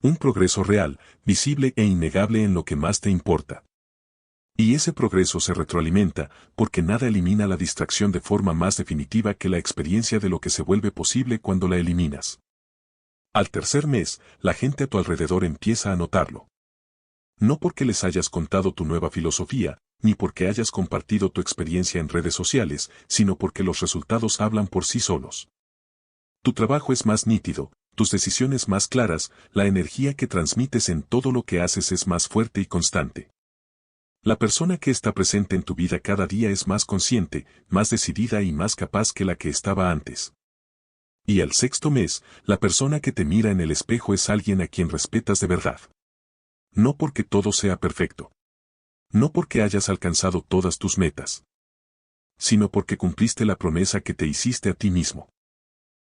Un progreso real, visible e innegable en lo que más te importa. Y ese progreso se retroalimenta, porque nada elimina la distracción de forma más definitiva que la experiencia de lo que se vuelve posible cuando la eliminas. Al tercer mes, la gente a tu alrededor empieza a notarlo. No porque les hayas contado tu nueva filosofía, ni porque hayas compartido tu experiencia en redes sociales, sino porque los resultados hablan por sí solos. Tu trabajo es más nítido, tus decisiones más claras, la energía que transmites en todo lo que haces es más fuerte y constante. La persona que está presente en tu vida cada día es más consciente, más decidida y más capaz que la que estaba antes. Y al sexto mes, la persona que te mira en el espejo es alguien a quien respetas de verdad. No porque todo sea perfecto. No porque hayas alcanzado todas tus metas. Sino porque cumpliste la promesa que te hiciste a ti mismo.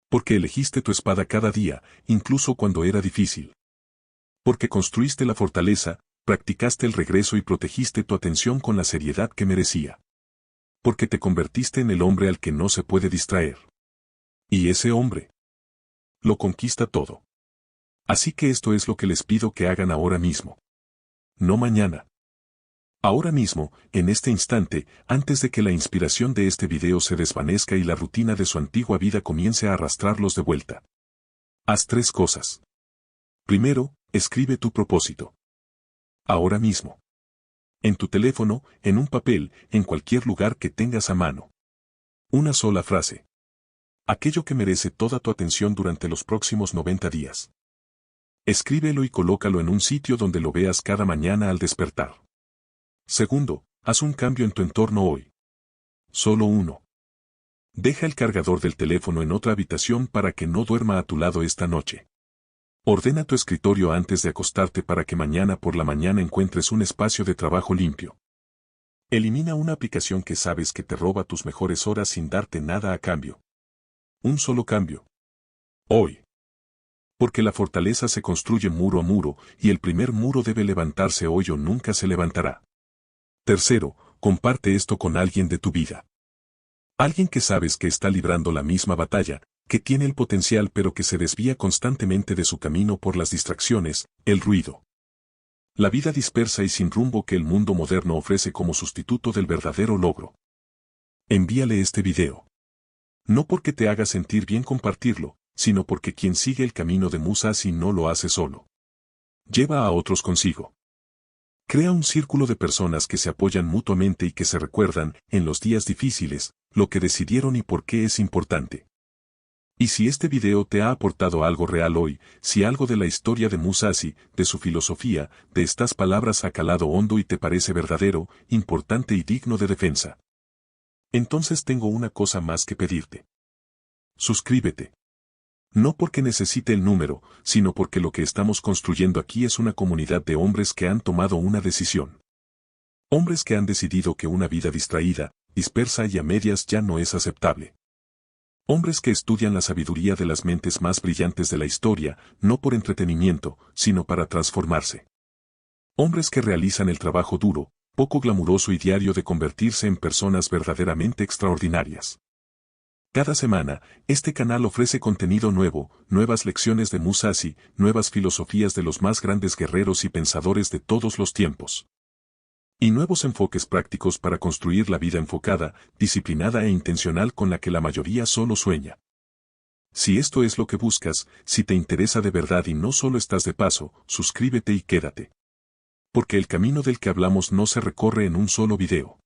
Porque elegiste tu espada cada día, incluso cuando era difícil. Porque construiste la fortaleza, practicaste el regreso y protegiste tu atención con la seriedad que merecía. Porque te convertiste en el hombre al que no se puede distraer. Y ese hombre lo conquista todo. Así que esto es lo que les pido que hagan ahora mismo. No mañana. Ahora mismo, en este instante, antes de que la inspiración de este video se desvanezca y la rutina de su antigua vida comience a arrastrarlos de vuelta. Haz 3 cosas. Primero, escribe tu propósito. Ahora mismo. En tu teléfono, en un papel, en cualquier lugar que tengas a mano. Una sola frase. Aquello que merece toda tu atención durante los próximos 90 días. Escríbelo y colócalo en un sitio donde lo veas cada mañana al despertar. Segundo, haz un cambio en tu entorno hoy. Solo uno. Deja el cargador del teléfono en otra habitación para que no duerma a tu lado esta noche. Ordena tu escritorio antes de acostarte para que mañana por la mañana encuentres un espacio de trabajo limpio. Elimina una aplicación que sabes que te roba tus mejores horas sin darte nada a cambio. Un solo cambio. Hoy. Porque la fortaleza se construye muro a muro, y el primer muro debe levantarse hoy o nunca se levantará. Tercero, comparte esto con alguien de tu vida. Alguien que sabes que está librando la misma batalla, que tiene el potencial pero que se desvía constantemente de su camino por las distracciones, el ruido. La vida dispersa y sin rumbo que el mundo moderno ofrece como sustituto del verdadero logro. Envíale este video. No porque te haga sentir bien compartirlo, sino porque quien sigue el camino de Musashi no lo hace solo. Lleva a otros consigo. Crea un círculo de personas que se apoyan mutuamente y que se recuerdan, en los días difíciles, lo que decidieron y por qué es importante. Y si este video te ha aportado algo real hoy, si algo de la historia de Musashi, de su filosofía, de estas palabras ha calado hondo y te parece verdadero, importante y digno de defensa, entonces tengo una cosa más que pedirte. Suscríbete. No porque necesite el número, sino porque lo que estamos construyendo aquí es una comunidad de hombres que han tomado una decisión. Hombres que han decidido que una vida distraída, dispersa y a medias ya no es aceptable. Hombres que estudian la sabiduría de las mentes más brillantes de la historia, no por entretenimiento, sino para transformarse. Hombres que realizan el trabajo duro, poco glamuroso y diario de convertirse en personas verdaderamente extraordinarias. Cada semana, este canal ofrece contenido nuevo, nuevas lecciones de Musashi, nuevas filosofías de los más grandes guerreros y pensadores de todos los tiempos. Y nuevos enfoques prácticos para construir la vida enfocada, disciplinada e intencional con la que la mayoría solo sueña. Si esto es lo que buscas, si te interesa de verdad y no solo estás de paso, suscríbete y quédate. Porque el camino del que hablamos no se recorre en un solo video.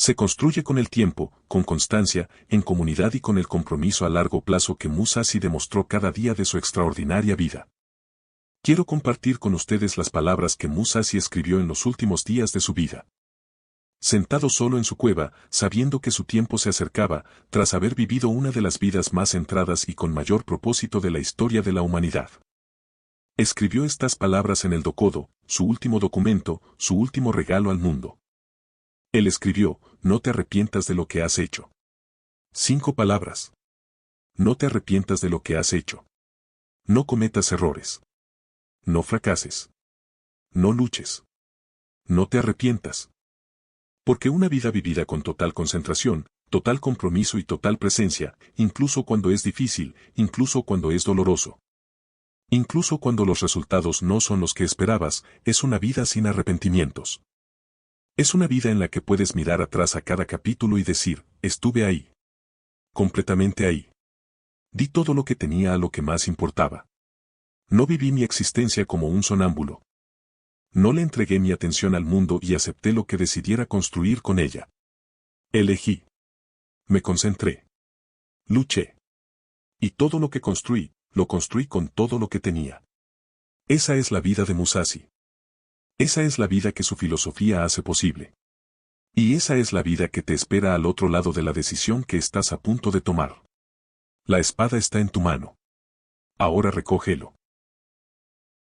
Se construye con el tiempo, con constancia, en comunidad y con el compromiso a largo plazo que Musashi demostró cada día de su extraordinaria vida. Quiero compartir con ustedes las palabras que Musashi escribió en los últimos días de su vida. Sentado solo en su cueva, sabiendo que su tiempo se acercaba, tras haber vivido una de las vidas más centradas y con mayor propósito de la historia de la humanidad. Escribió estas palabras en el Dokodo, su último documento, su último regalo al mundo. Él escribió: no te arrepientas de lo que has hecho. 5 palabras. No te arrepientas de lo que has hecho. No cometas errores. No fracases. No luches. No te arrepientas. Porque una vida vivida con total concentración, total compromiso y total presencia, incluso cuando es difícil, incluso cuando es doloroso, incluso cuando los resultados no son los que esperabas, es una vida sin arrepentimientos. Es una vida en la que puedes mirar atrás a cada capítulo y decir: estuve ahí. Completamente ahí. Di todo lo que tenía a lo que más importaba. No viví mi existencia como un sonámbulo. No le entregué mi atención al mundo y acepté lo que decidiera construir con ella. Elegí. Me concentré. Luché. Y todo lo que construí, lo construí con todo lo que tenía. Esa es la vida de Musashi. Esa es la vida que su filosofía hace posible. Y esa es la vida que te espera al otro lado de la decisión que estás a punto de tomar. La espada está en tu mano. Ahora recógelo.